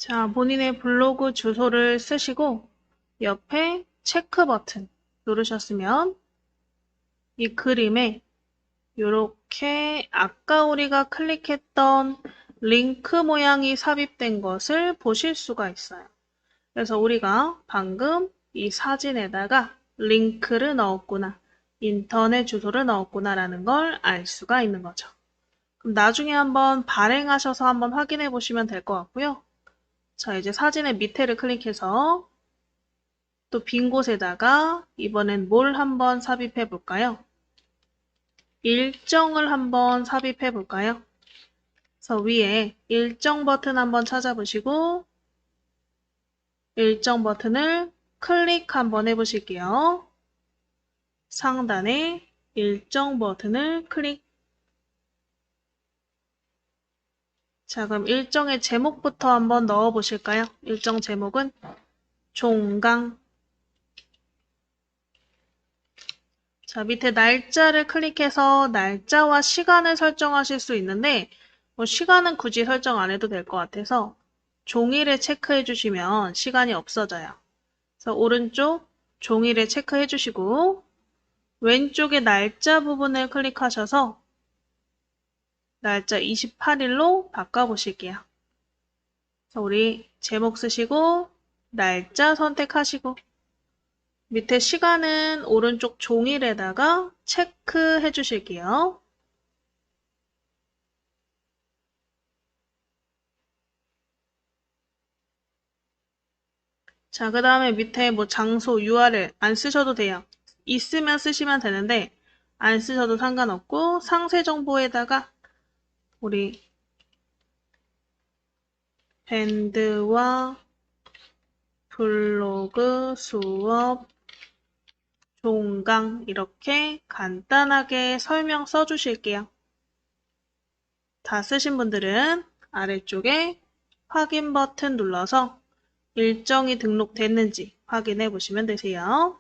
Speaker 1: 자, 본인의 블로그 주소를 쓰시고 옆에 체크 버튼 누르셨으면 이 그림에 이렇게 아까 우리가 클릭했던 링크 모양이 삽입된 것을 보실 수가 있어요. 그래서 우리가 방금 이 사진에다가 링크를 넣었구나, 인터넷 주소를 넣었구나 라는 걸 알 수가 있는 거죠. 그럼 나중에 한번 발행하셔서 한번 확인해 보시면 될 것 같고요. 자, 이제 사진의 밑에를 클릭해서 또 빈 곳에다가 이번엔 뭘 한번 삽입해 볼까요? 일정을 한번 삽입해 볼까요? 그래서 위에 일정 버튼 한번 찾아보시고 일정 버튼을 클릭 한번 해보실게요. 상단에 일정 버튼을 클릭. 자, 그럼 일정의 제목부터 한번 넣어 보실까요? 일정 제목은 종강. 자, 밑에 날짜를 클릭해서 날짜와 시간을 설정하실 수 있는데 뭐 시간은 굳이 설정 안 해도 될 것 같아서 종이를 체크해 주시면 시간이 없어져요. 그래서 오른쪽 종이를 체크해 주시고 왼쪽에 날짜 부분을 클릭하셔서 날짜 28일로 바꿔보실게요. 그래서 우리 제목 쓰시고 날짜 선택하시고 밑에 시간은 오른쪽 종이에다가 체크해 주실게요. 자, 그 다음에 밑에 뭐 장소, URL 안 쓰셔도 돼요. 있으면 쓰시면 되는데 안 쓰셔도 상관없고 상세 정보에다가 우리 밴드와 블로그 수업 종강 이렇게 간단하게 설명 써주실게요. 다 쓰신 분들은 아래쪽에 확인 버튼 눌러서 일정이 등록됐는지 확인해 보시면 되세요.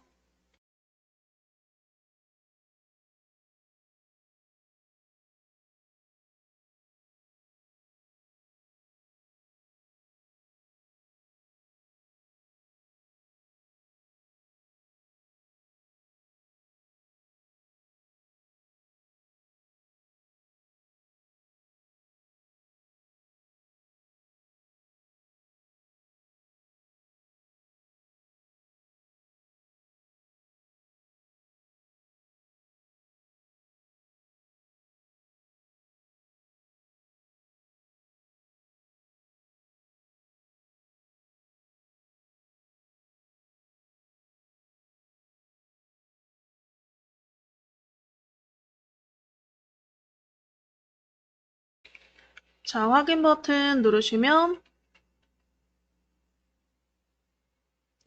Speaker 1: 자, 확인 버튼 누르시면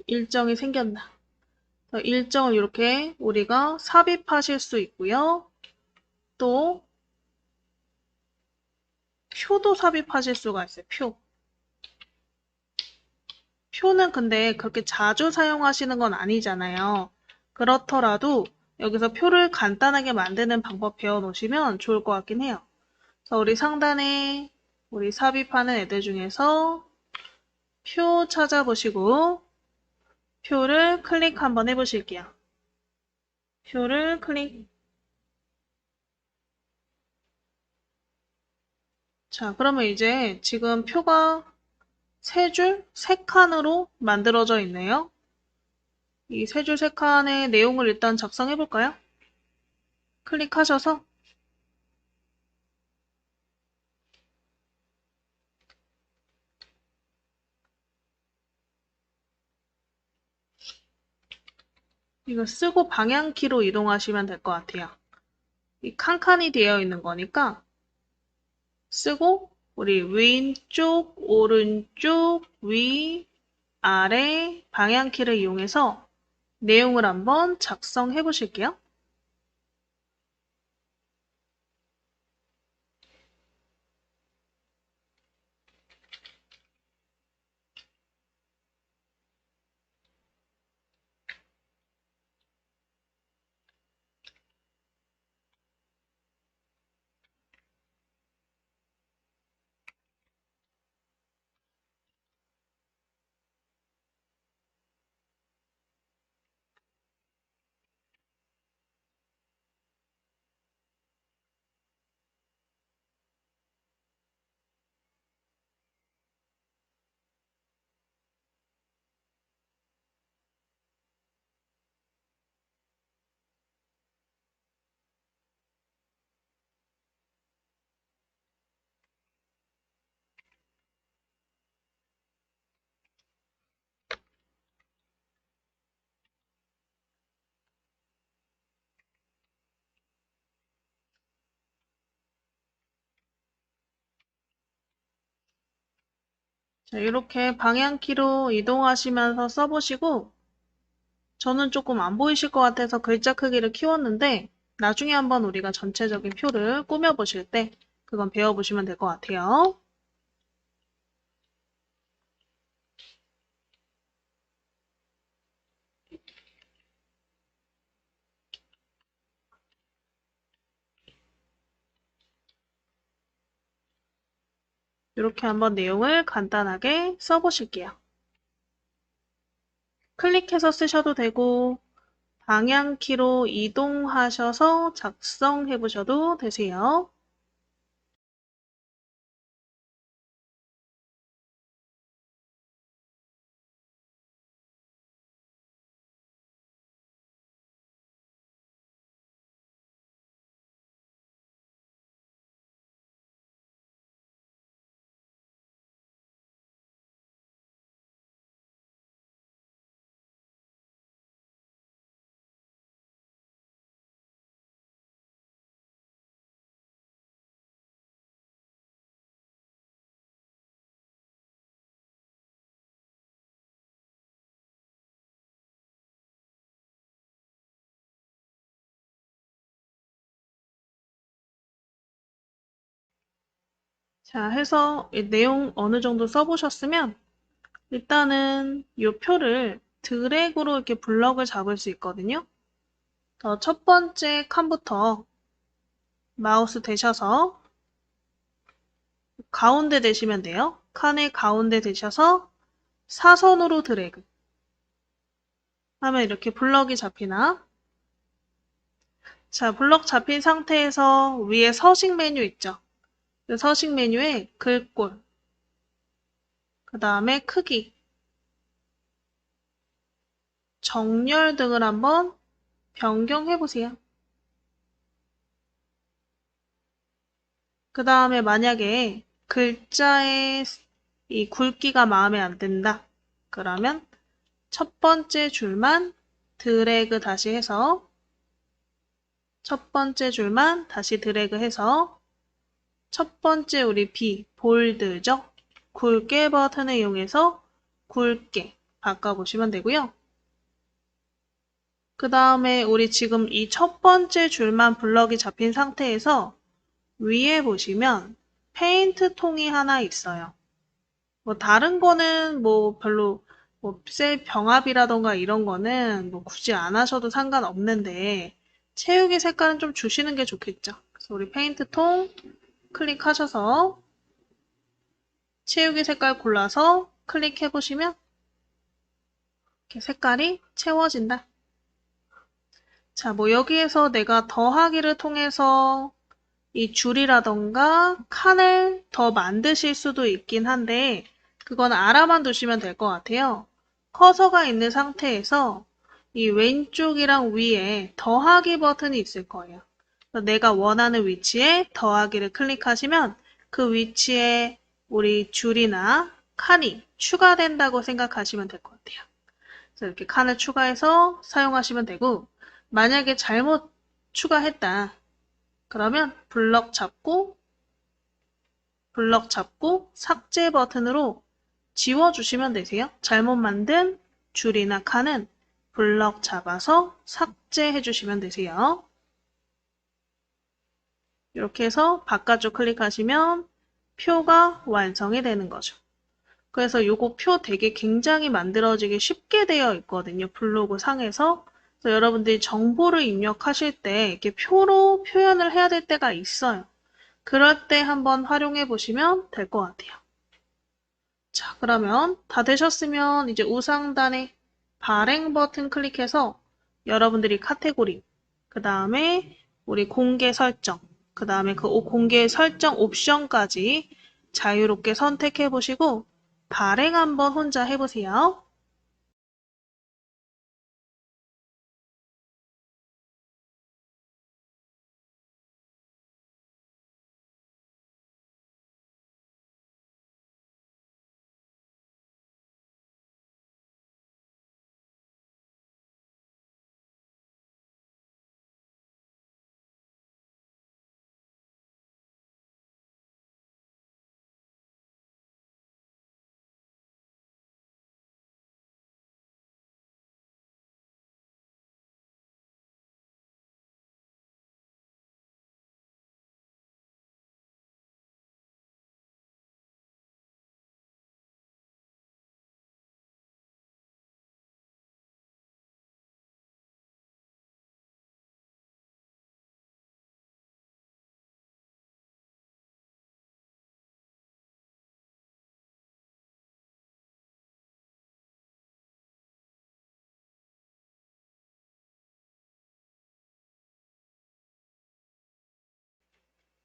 Speaker 1: 일정이 생겼나. 일정을 이렇게 우리가 삽입하실 수 있고요. 또 표도 삽입하실 수가 있어요. 표. 표는 근데 그렇게 자주 사용하시는 건 아니잖아요. 그렇더라도 여기서 표를 간단하게 만드는 방법 배워놓으시면 좋을 것 같긴 해요. 그래서 우리 상단에 우리 삽입하는 애들 중에서 표 찾아보시고 표를 클릭 한번 해보실게요. 표를 클릭. 자, 그러면 이제 지금 표가 세 줄, 세 칸으로 만들어져 있네요. 이 세 줄, 세 칸의 내용을 일단 작성해 볼까요? 클릭하셔서 이거 쓰고 방향키로 이동하시면 될 것 같아요. 이 칸칸이 되어 있는 거니까 쓰고 우리 왼쪽, 오른쪽, 위, 아래 방향키를 이용해서 내용을 한번 작성해 보실게요. 자, 이렇게 방향키로 이동하시면서 써보시고, 저는 조금 안 보이실 것 같아서 글자 크기를 키웠는데, 나중에 한번 우리가 전체적인 표를 꾸며보실 때, 그건 배워보시면 될 것 같아요. 이렇게 한번 내용을 간단하게 써보실게요. 클릭해서 쓰셔도 되고, 방향키로 이동하셔서 작성해 보셔도 되세요. 자, 해서 이 내용 어느 정도 써보셨으면 일단은 이 표를 드래그로 이렇게 블럭을 잡을 수 있거든요. 첫 번째 칸부터 마우스 대셔서 가운데 대시면 돼요. 칸의 가운데 대셔서 사선으로 드래그 하면 이렇게 블럭이 잡히나? 자, 블럭 잡힌 상태에서 위에 서식 메뉴 있죠? 그 서식 메뉴에 글꼴, 그 다음에 크기, 정렬 등을 한번 변경해 보세요. 그 다음에 만약에 글자의 이 굵기가 마음에 안 든다. 그러면 첫 번째 줄만 드래그 다시 해서 첫 번째 줄만 다시 드래그 해서 첫 번째 우리 B, 볼드죠? 굵게 버튼을 이용해서 굵게 바꿔보시면 되고요. 그 다음에 우리 지금 이 첫 번째 줄만 블럭이 잡힌 상태에서 위에 보시면 페인트 통이 하나 있어요. 뭐 다른 거는 뭐 별로 셀 병합이라던가 이런 거는 뭐 굳이 안 하셔도 상관없는데 채우기 색깔은 좀 주시는 게 좋겠죠. 그래서 우리 페인트 통 클릭하셔서 채우기 색깔 골라서 클릭해 보시면 이렇게 색깔이 채워진다. 자, 뭐 여기에서 내가 더하기를 통해서 이 줄이라던가 칸을 더 만드실 수도 있긴 한데 그건 알아만 두시면 될 것 같아요. 커서가 있는 상태에서 이 왼쪽이랑 위에 더하기 버튼이 있을 거예요. 내가 원하는 위치에 더하기를 클릭하시면 그 위치에 우리 줄이나 칸이 추가된다고 생각하시면 될 것 같아요. 그래서 이렇게 칸을 추가해서 사용하시면 되고 만약에 잘못 추가했다. 그러면 블럭 잡고 삭제 버튼으로 지워주시면 되세요. 잘못 만든 줄이나 칸은 블럭 잡아서 삭제해 주시면 되세요. 이렇게 해서 바깥쪽 클릭하시면 표가 완성이 되는 거죠. 그래서 요거 표 되게 굉장히 만들어지기 쉽게 되어 있거든요. 블로그 상에서. 그래서 여러분들이 정보를 입력하실 때 이렇게 표로 표현을 해야 될 때가 있어요. 그럴 때 한번 활용해 보시면 될 것 같아요. 자, 그러면 다 되셨으면 이제 우상단에 발행 버튼 클릭해서 여러분들이 카테고리, 그 다음에 우리 공개 설정, 그 다음에 그 공개 설정 옵션까지 자유롭게 선택해 보시고 발행 한번 혼자 해보세요.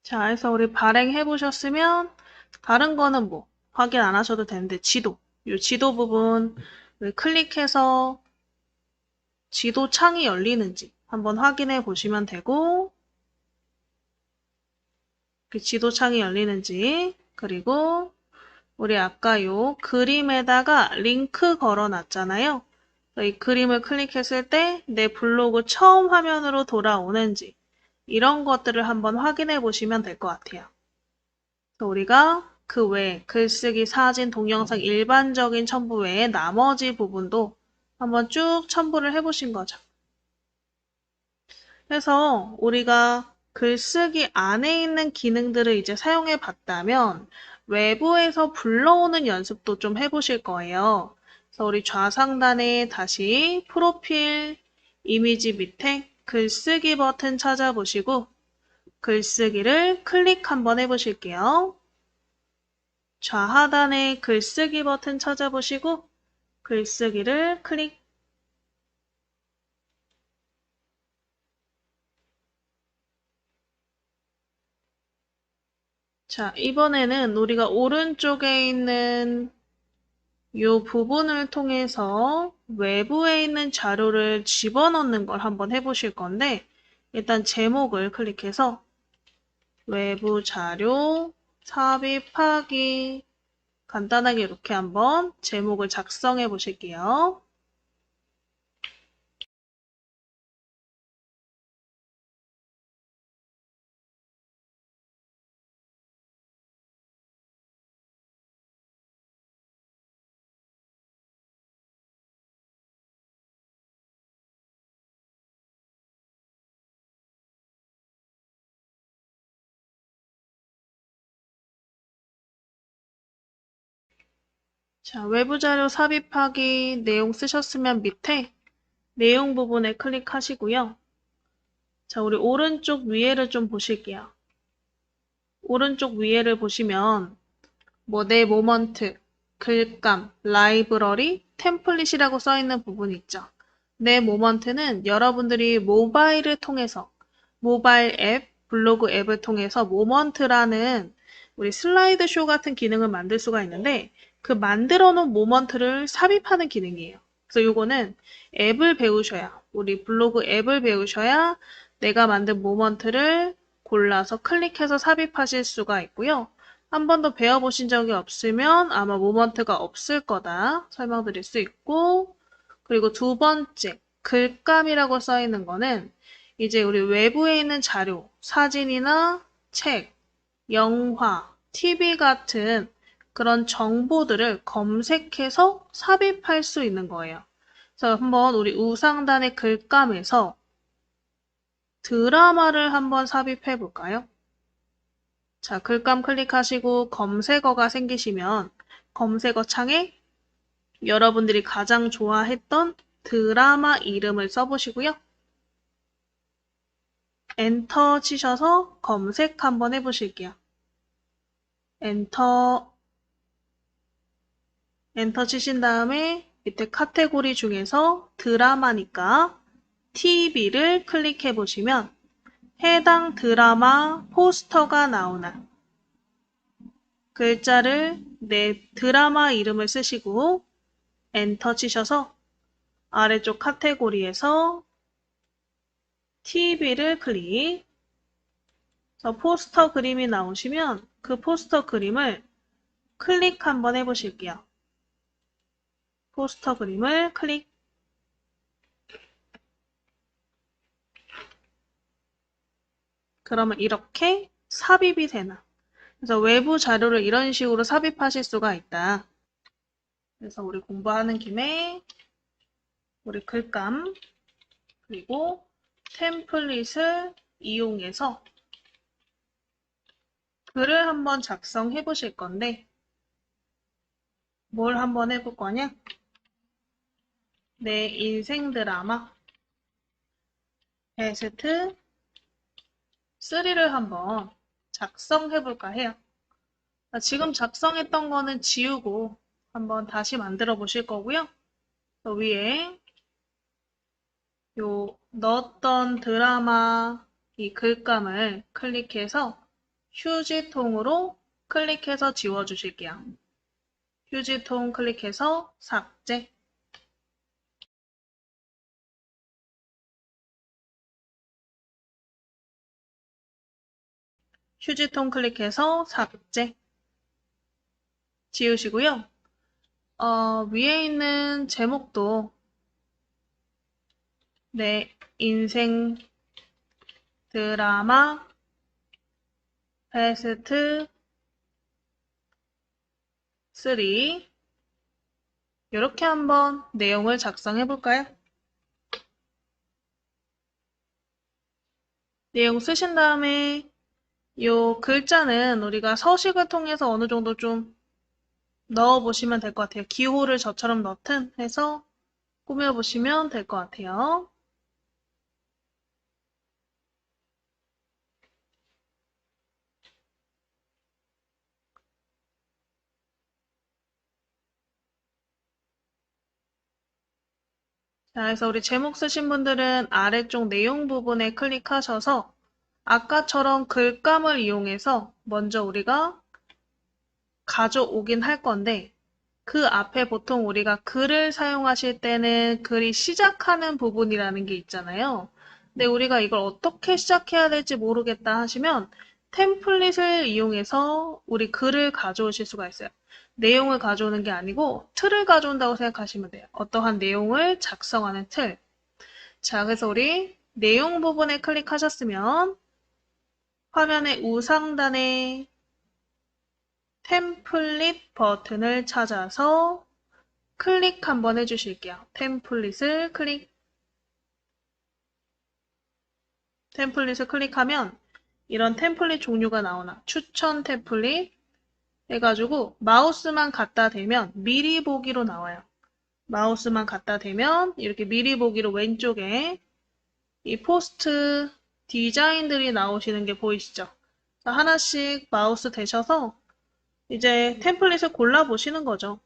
Speaker 1: 자, 해서 우리 발행해 보셨으면 다른 거는 뭐 확인 안 하셔도 되는데 이 지도 부분 클릭해서 지도 창이 열리는지 한번 확인해 보시면 되고 그 지도 창이 열리는지 그리고 우리 아까 요 그림에다가 링크 걸어 놨잖아요. 이 그림을 클릭했을 때 내 블로그 처음 화면으로 돌아오는지 이런 것들을 한번 확인해 보시면 될 것 같아요. 우리가 그 외에 글쓰기, 사진, 동영상 일반적인 첨부 외에 나머지 부분도 한번 쭉 첨부를 해보신 거죠. 그래서 우리가 글쓰기 안에 있는 기능들을 이제 사용해 봤다면 외부에서 불러오는 연습도 좀 해보실 거예요. 그래서 우리 좌상단에 다시 프로필 이미지 밑에 글쓰기 버튼 찾아보시고 글쓰기를 클릭 한번 해보실게요. 좌하단에 글쓰기 버튼 찾아보시고 글쓰기를 클릭. 자, 이번에는 우리가 오른쪽에 있는 이 부분을 통해서 외부에 있는 자료를 집어넣는 걸 한번 해보실 건데 일단 제목을 클릭해서 외부 자료 삽입하기 간단하게 이렇게 한번 제목을 작성해 보실게요. 자, 외부 자료 삽입하기 내용 쓰셨으면 밑에 내용 부분에 클릭하시고요. 자, 우리 오른쪽 위에를 좀 보실게요. 오른쪽 위에를 보시면 뭐 내 모먼트, 글감, 라이브러리, 템플릿이라고 써 있는 부분이 있죠. 내 모먼트는 여러분들이 모바일을 통해서 모바일 앱, 블로그 앱을 통해서 모먼트라는 우리 슬라이드 쇼 같은 기능을 만들 수가 있는데 그 만들어 놓은 모먼트를 삽입하는 기능이에요. 그래서 요거는 앱을 배우셔야 우리 블로그 앱을 배우셔야 내가 만든 모먼트를 골라서 클릭해서 삽입하실 수가 있고요. 한 번도 배워보신 적이 없으면 아마 모먼트가 없을 거다 설명드릴 수 있고 그리고 두 번째 글감이라고 써 있는 거는 이제 우리 외부에 있는 자료, 사진이나 책, 영화, TV 같은 그런 정보들을 검색해서 삽입할 수 있는 거예요. 그래서 한번 우리 우상단의 글감에서 드라마를 한번 삽입해 볼까요? 자, 글감 클릭하시고 검색어가 생기시면 검색어 창에 여러분들이 가장 좋아했던 드라마 이름을 써보시고요. 엔터 치셔서 검색 한번 해보실게요. 엔터 치신 다음에 밑에 카테고리 중에서 드라마니까 TV를 클릭해 보시면 해당 드라마 포스터가 나오는 글자를 내 드라마 이름을 쓰시고 엔터 치셔서 아래쪽 카테고리에서 TV를 클릭. 그래서 포스터 그림이 나오시면 그 포스터 그림을 클릭 한번 해보실게요. 포스터 그림을 클릭. 그러면 이렇게 삽입이 되나. 그래서 외부 자료를 이런 식으로 삽입하실 수가 있다. 그래서 우리 공부하는 김에 우리 글감 그리고 템플릿을 이용해서 글을 한번 작성해 보실 건데 뭘 한번 해볼 거냐? 내 인생 드라마 베스트 3를 한번 작성해 볼까 해요. 지금 작성했던 거는 지우고 한번 다시 만들어 보실 거고요. 위에 요 넣었던 드라마 이 글감을 클릭해서 휴지통으로 클릭해서 지워주실게요. 휴지통 클릭해서 삭제. 휴지통 클릭해서 삭제. 지우시고요. 위에 있는 제목도 내 인생 드라마 베스트 3 이렇게 한번 내용을 작성해 볼까요? 내용 쓰신 다음에 이 글자는 우리가 서식을 통해서 어느 정도 좀 넣어보시면 될 것 같아요. 기호를 저처럼 넣든 해서 꾸며보시면 될 것 같아요. 자, 그래서 우리 제목 쓰신 분들은 아래쪽 내용 부분에 클릭하셔서 아까처럼 글감을 이용해서 먼저 우리가 가져오긴 할 건데 그 앞에 보통 우리가 글을 사용하실 때는 글이 시작하는 부분이라는 게 있잖아요. 근데 우리가 이걸 어떻게 시작해야 될지 모르겠다 하시면 템플릿을 이용해서 우리 글을 가져오실 수가 있어요. 내용을 가져오는 게 아니고 틀을 가져온다고 생각하시면 돼요. 어떠한 내용을 작성하는 틀. 자, 그래서 우리 내용 부분에 클릭하셨으면 화면의 우상단에 템플릿 버튼을 찾아서 클릭 한번 해주실게요. 템플릿을 클릭하면 이런 템플릿 종류가 나오나 추천 템플릿 해가지고 마우스만 갖다 대면 미리 보기로 나와요. 마우스만 갖다 대면 이렇게 미리 보기로 왼쪽에 이 포스트 디자인들이 나오시는 게 보이시죠? 하나씩 마우스 대셔서 이제 템플릿을 골라보시는 거죠.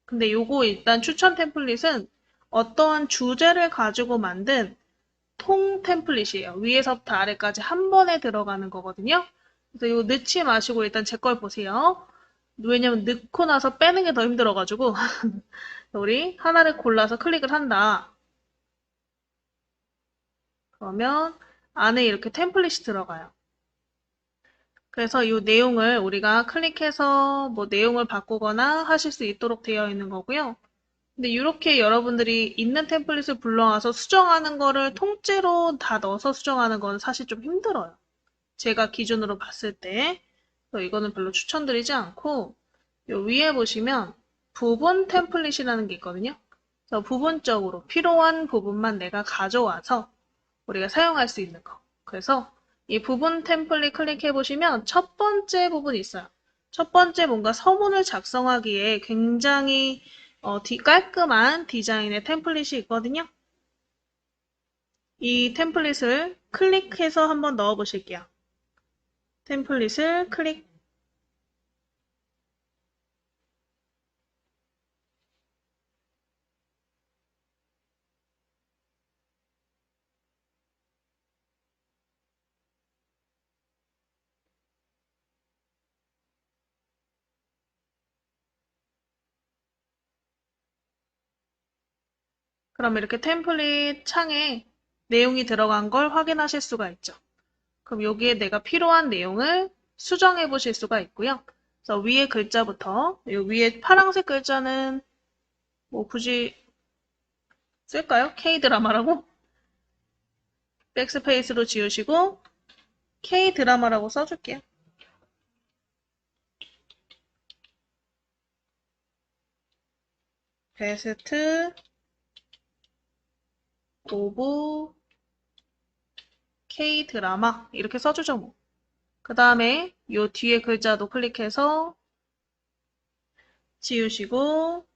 Speaker 1: 근데 요거 일단 추천 템플릿은 어떠한 주제를 가지고 만든 통 템플릿이에요. 위에서부터 아래까지 한 번에 들어가는 거거든요. 그래서 이거 넣지 마시고 일단 제 걸 보세요. 왜냐면 넣고 나서 빼는 게 더 힘들어가지고 우리 하나를 골라서 클릭을 한다. 그러면 안에 이렇게 템플릿이 들어가요. 그래서 이 내용을 우리가 클릭해서 뭐 내용을 바꾸거나 하실 수 있도록 되어 있는 거고요. 근데 이렇게 여러분들이 있는 템플릿을 불러와서 수정하는 거를 통째로 다 넣어서 수정하는 건 사실 좀 힘들어요. 제가 기준으로 봤을 때. 그래서 이거는 별로 추천드리지 않고 요 위에 보시면 부분 템플릿이라는 게 있거든요. 그래서 부분적으로 필요한 부분만 내가 가져와서 우리가 사용할 수 있는 거. 그래서 이 부분 템플릿 클릭해 보시면 첫 번째 부분이 있어요. 첫 번째 뭔가 서문을 작성하기에 굉장히 깔끔한 디자인의 템플릿이 있거든요. 이 템플릿을 클릭해서 한번 넣어 보실게요. 템플릿을 클릭. 그럼 이렇게 템플릿 창에 내용이 들어간 걸 확인하실 수가 있죠. 그럼 여기에 내가 필요한 내용을 수정해 보실 수가 있고요. 그래서 위에 글자부터, 이 위에 파란색 글자는 뭐 굳이 쓸까요? K-드라마라고? 백스페이스로 지우시고 K-드라마라고 써줄게요. 베스트 오브 K-드라마 이렇게 써주죠 뭐. 그 다음에 요 뒤에 글자도 클릭해서 지우시고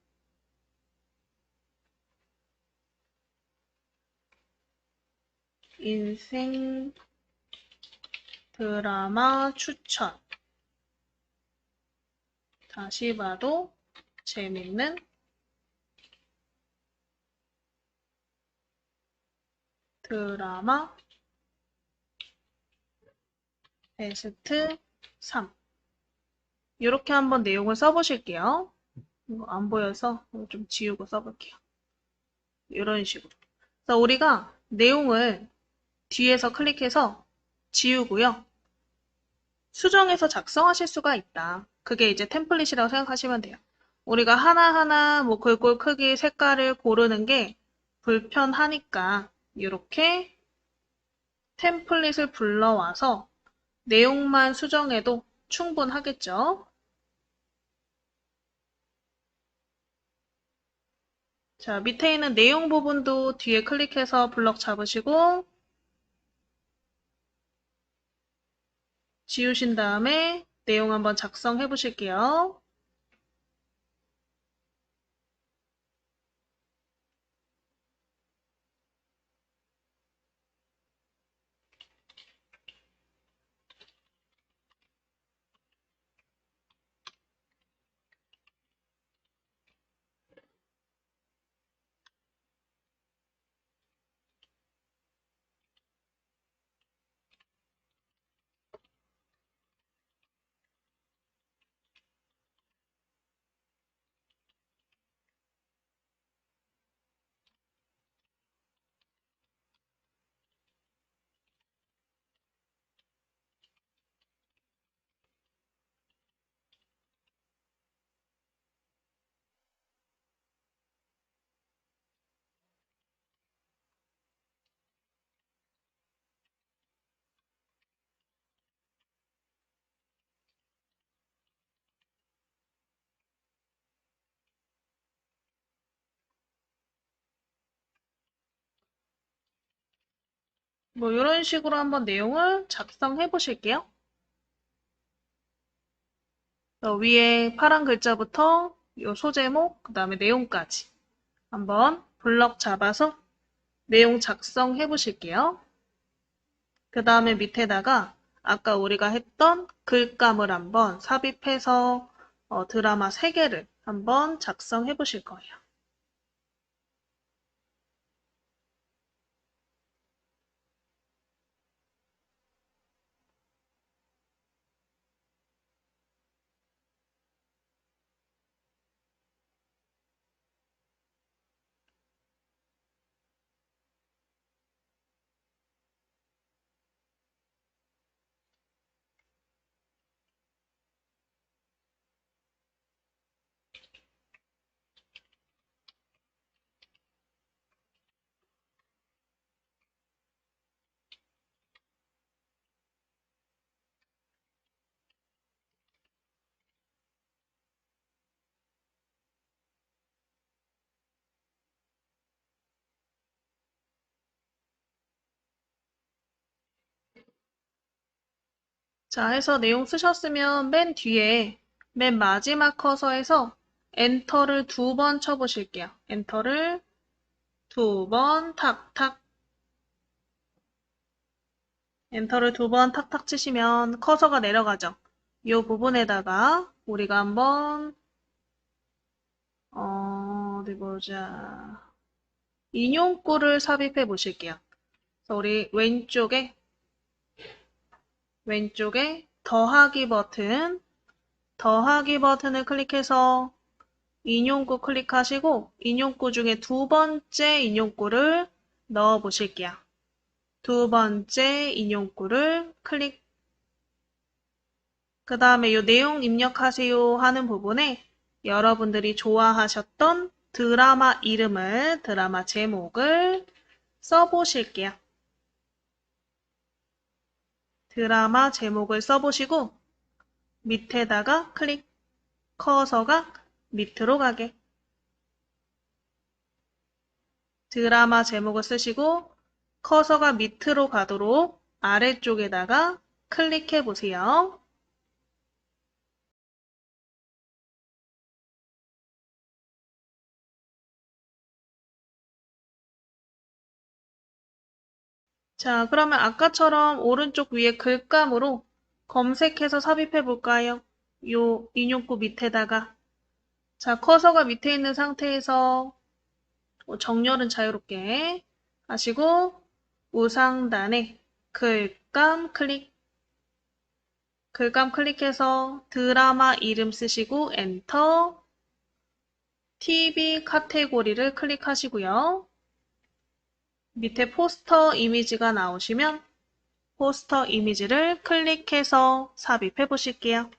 Speaker 1: 인생 드라마 추천. 다시 봐도 재밌는 드라마 베스트 3. 이렇게 한번 내용을 써보실게요. 이거 안 보여서 좀 지우고 써볼게요. 이런 식으로. 그래서 우리가 내용을 뒤에서 클릭해서 지우고요. 수정해서 작성하실 수가 있다. 그게 이제 템플릿이라고 생각하시면 돼요. 우리가 하나하나 뭐 글꼴 크기, 색깔을 고르는 게 불편하니까 이렇게 템플릿을 불러와서 내용만 수정해도 충분하겠죠. 자, 밑에 있는 내용 부분도 뒤에 클릭해서 블럭 잡으시고 지우신 다음에 내용 한번 작성해 보실게요. 뭐 이런 식으로 한번 내용을 작성해 보실게요. 위에 파란 글자부터 이 소제목, 그 다음에 내용까지 한번 블럭 잡아서 내용 작성해 보실게요. 그 다음에 밑에다가 아까 우리가 했던 글감을 한번 삽입해서 드라마 3개를 한번 작성해 보실 거예요. 자, 해서 내용 쓰셨으면 맨 뒤에 맨 마지막 커서에서 엔터를 2번 쳐보실게요. 엔터를 2번 탁탁 엔터를 2번 탁탁 치시면 커서가 내려가죠. 이 부분에다가 우리가 한번 어디 보자. 인용구를 삽입해 보실게요. 그래서 우리 왼쪽에 더하기 버튼을 클릭해서 인용구 클릭하시고 인용구 중에 2번째 인용구를 넣어 보실게요. 2번째 인용구를 클릭. 그 다음에 이 내용 입력하세요 하는 부분에 여러분들이 좋아하셨던 드라마 이름을, 드라마 제목을 써보실게요. 드라마 제목을 써보시고 밑에다가 클릭, 커서가 밑으로 가게. 드라마 제목을 쓰시고 커서가 밑으로 가도록 아래쪽에다가 클릭해 보세요. 자, 그러면 아까처럼 오른쪽 위에 글감으로 검색해서 삽입해 볼까요? 요 인용구 밑에다가. 자, 커서가 밑에 있는 상태에서 정렬은 자유롭게 하시고 우상단에 글감 클릭. 글감 클릭해서 드라마 이름 쓰시고 엔터, TV 카테고리를 클릭하시고요. 밑에 포스터 이미지가 나오시면 포스터 이미지를 클릭해서 삽입해 보실게요.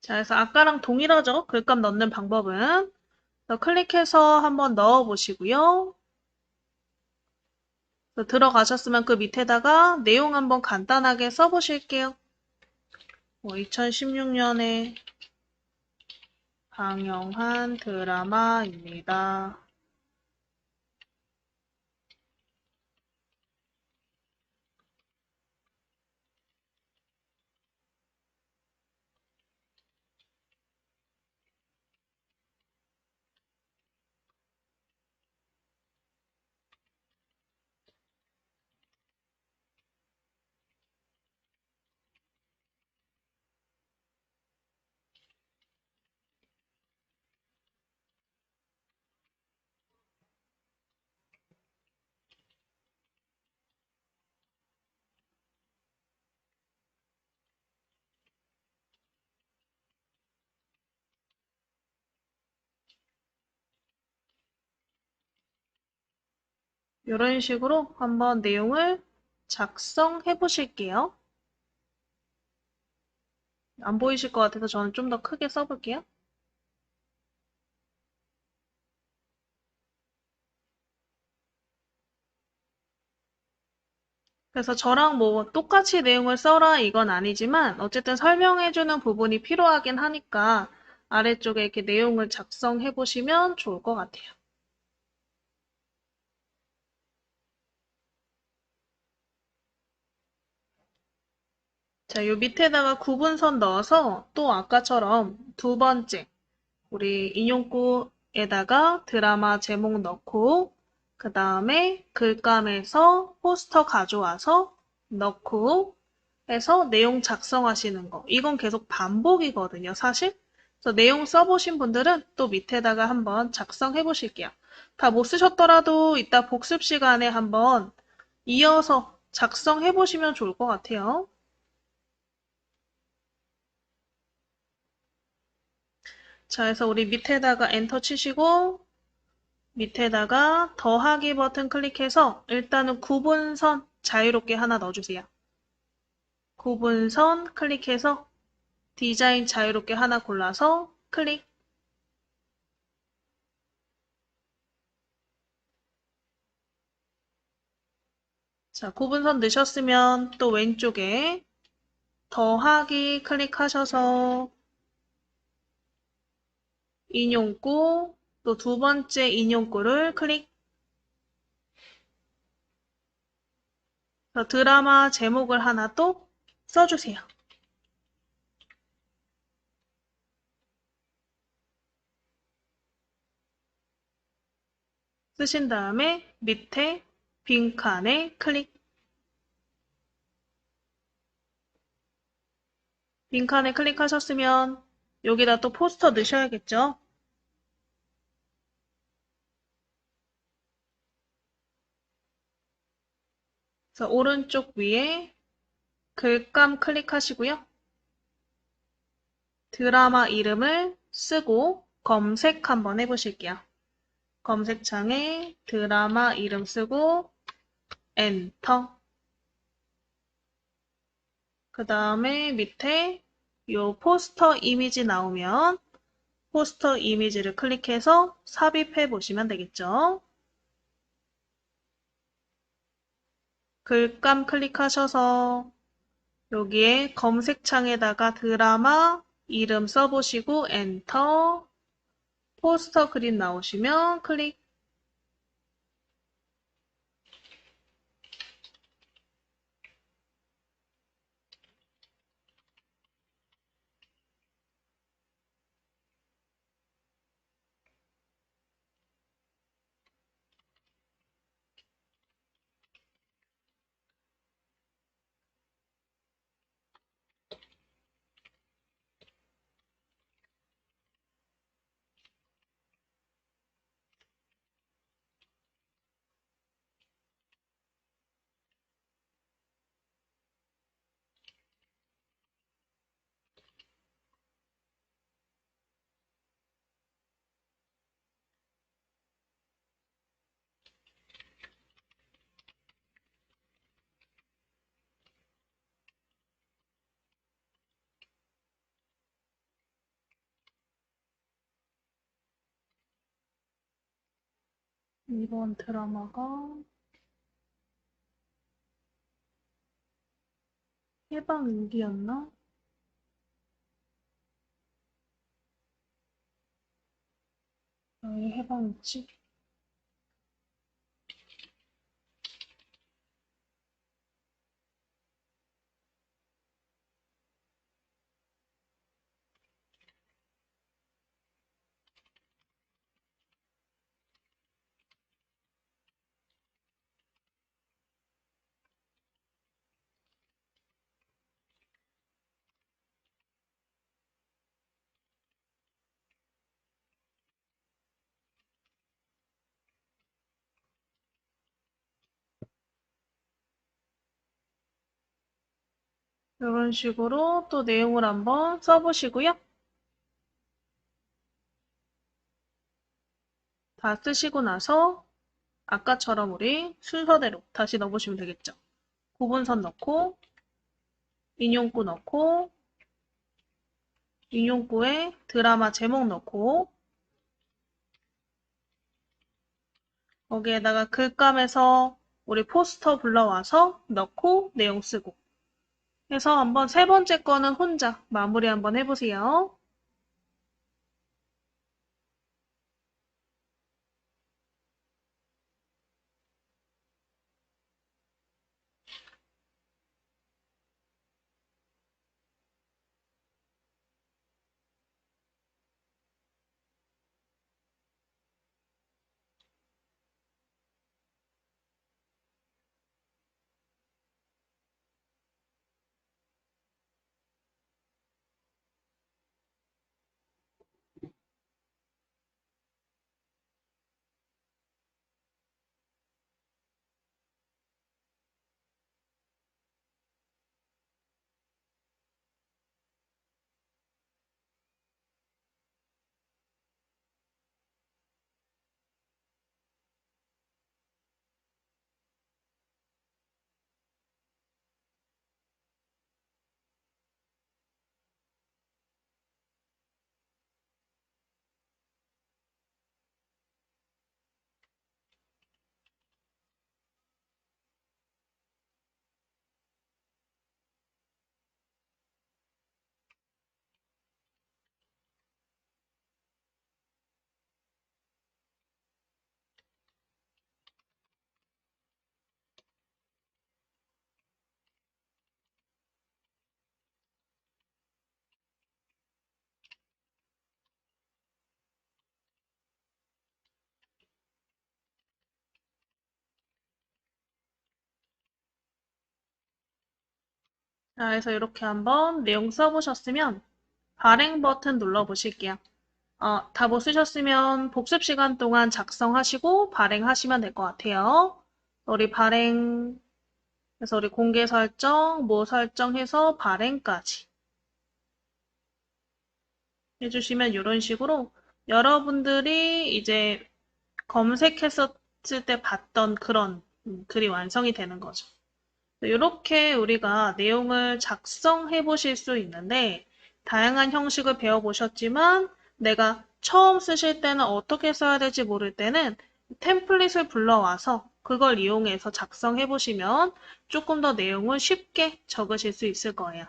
Speaker 1: 자, 그래서 아까랑 동일하죠? 글감 넣는 방법은. 그래서 클릭해서 한번 넣어 보시고요. 들어가셨으면 그 밑에다가 내용 한번 간단하게 써보실게요. 2016년에 방영한 드라마입니다. 이런 식으로 한번 내용을 작성해 보실게요. 안 보이실 것 같아서 저는 좀 더 크게 써볼게요. 그래서 저랑 뭐 똑같이 내용을 써라 이건 아니지만 어쨌든 설명해주는 부분이 필요하긴 하니까 아래쪽에 이렇게 내용을 작성해 보시면 좋을 것 같아요. 자, 요 밑에다가 구분선 넣어서 또 아까처럼 두 번째 우리 인용구에다가 드라마 제목 넣고 그 다음에 글감에서 포스터 가져와서 넣고 해서 내용 작성하시는 거. 이건 계속 반복이거든요, 사실. 그래서 내용 써보신 분들은 또 밑에다가 한번 작성해 보실게요. 다 못 쓰셨더라도 이따 복습 시간에 한번 이어서 작성해 보시면 좋을 것 같아요. 자, 그래서 우리 밑에다가 엔터 치시고 밑에다가 더하기 버튼 클릭해서 일단은 구분선 자유롭게 하나 넣어주세요. 구분선 클릭해서 디자인 자유롭게 하나 골라서 클릭. 자, 구분선 넣으셨으면 또 왼쪽에 더하기 클릭하셔서 인용구, 또 두 번째 인용구를 클릭. 드라마 제목을 하나 또 써주세요. 쓰신 다음에 밑에 빈칸에 클릭. 빈칸에 클릭하셨으면 여기다 또 포스터 넣으셔야겠죠? 그래서 오른쪽 위에 글감 클릭하시고요. 드라마 이름을 쓰고 검색 한번 해보실게요. 검색창에 드라마 이름 쓰고 엔터. 그 다음에 밑에 이 포스터 이미지 나오면 포스터 이미지를 클릭해서 삽입해 보시면 되겠죠. 글감 클릭하셔서 여기에 검색창에다가 드라마 이름 써보시고 엔터. 포스터 그림 나오시면 클릭. 이번 드라마가 해방일기였나? 왜 해방이지? 이런 식으로 또 내용을 한번 써보시고요. 다 쓰시고 나서 아까처럼 우리 순서대로 다시 넣어보시면 되겠죠. 구분선 넣고 인용구 넣고 인용구에 드라마 제목 넣고 거기에다가 글감에서 우리 포스터 불러와서 넣고 내용 쓰고 해서 한번 세 번째 거는 혼자 마무리 한번 해보세요. 자, 그래서 이렇게 한번 내용 써보셨으면 발행 버튼 눌러보실게요. 다 못 쓰셨으면 복습 시간 동안 작성하시고 발행하시면 될 것 같아요. 우리 발행, 그래서 우리 공개 설정, 뭐 설정해서 발행까지 해주시면 이런 식으로 여러분들이 이제 검색했었을 때 봤던 그런 글이 완성이 되는 거죠. 이렇게 우리가 내용을 작성해 보실 수 있는데 다양한 형식을 배워보셨지만 내가 처음 쓰실 때는 어떻게 써야 될지 모를 때는 템플릿을 불러와서 그걸 이용해서 작성해 보시면 조금 더 내용을 쉽게 적으실 수 있을 거예요.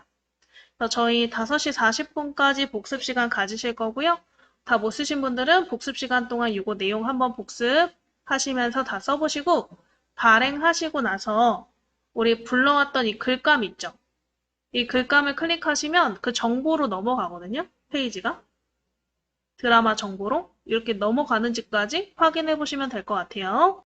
Speaker 1: 그래서 저희 5시 40분까지 복습 시간 가지실 거고요. 다 못 쓰신 분들은 복습 시간 동안 이거 내용 한번 복습하시면서 다 써보시고 발행하시고 나서 우리 불러왔던 이 글감 있죠? 이 글감을 클릭하시면 그 정보로 넘어가거든요. 페이지가. 드라마 정보로. 이렇게 넘어가는지까지 확인해 보시면 될 것 같아요.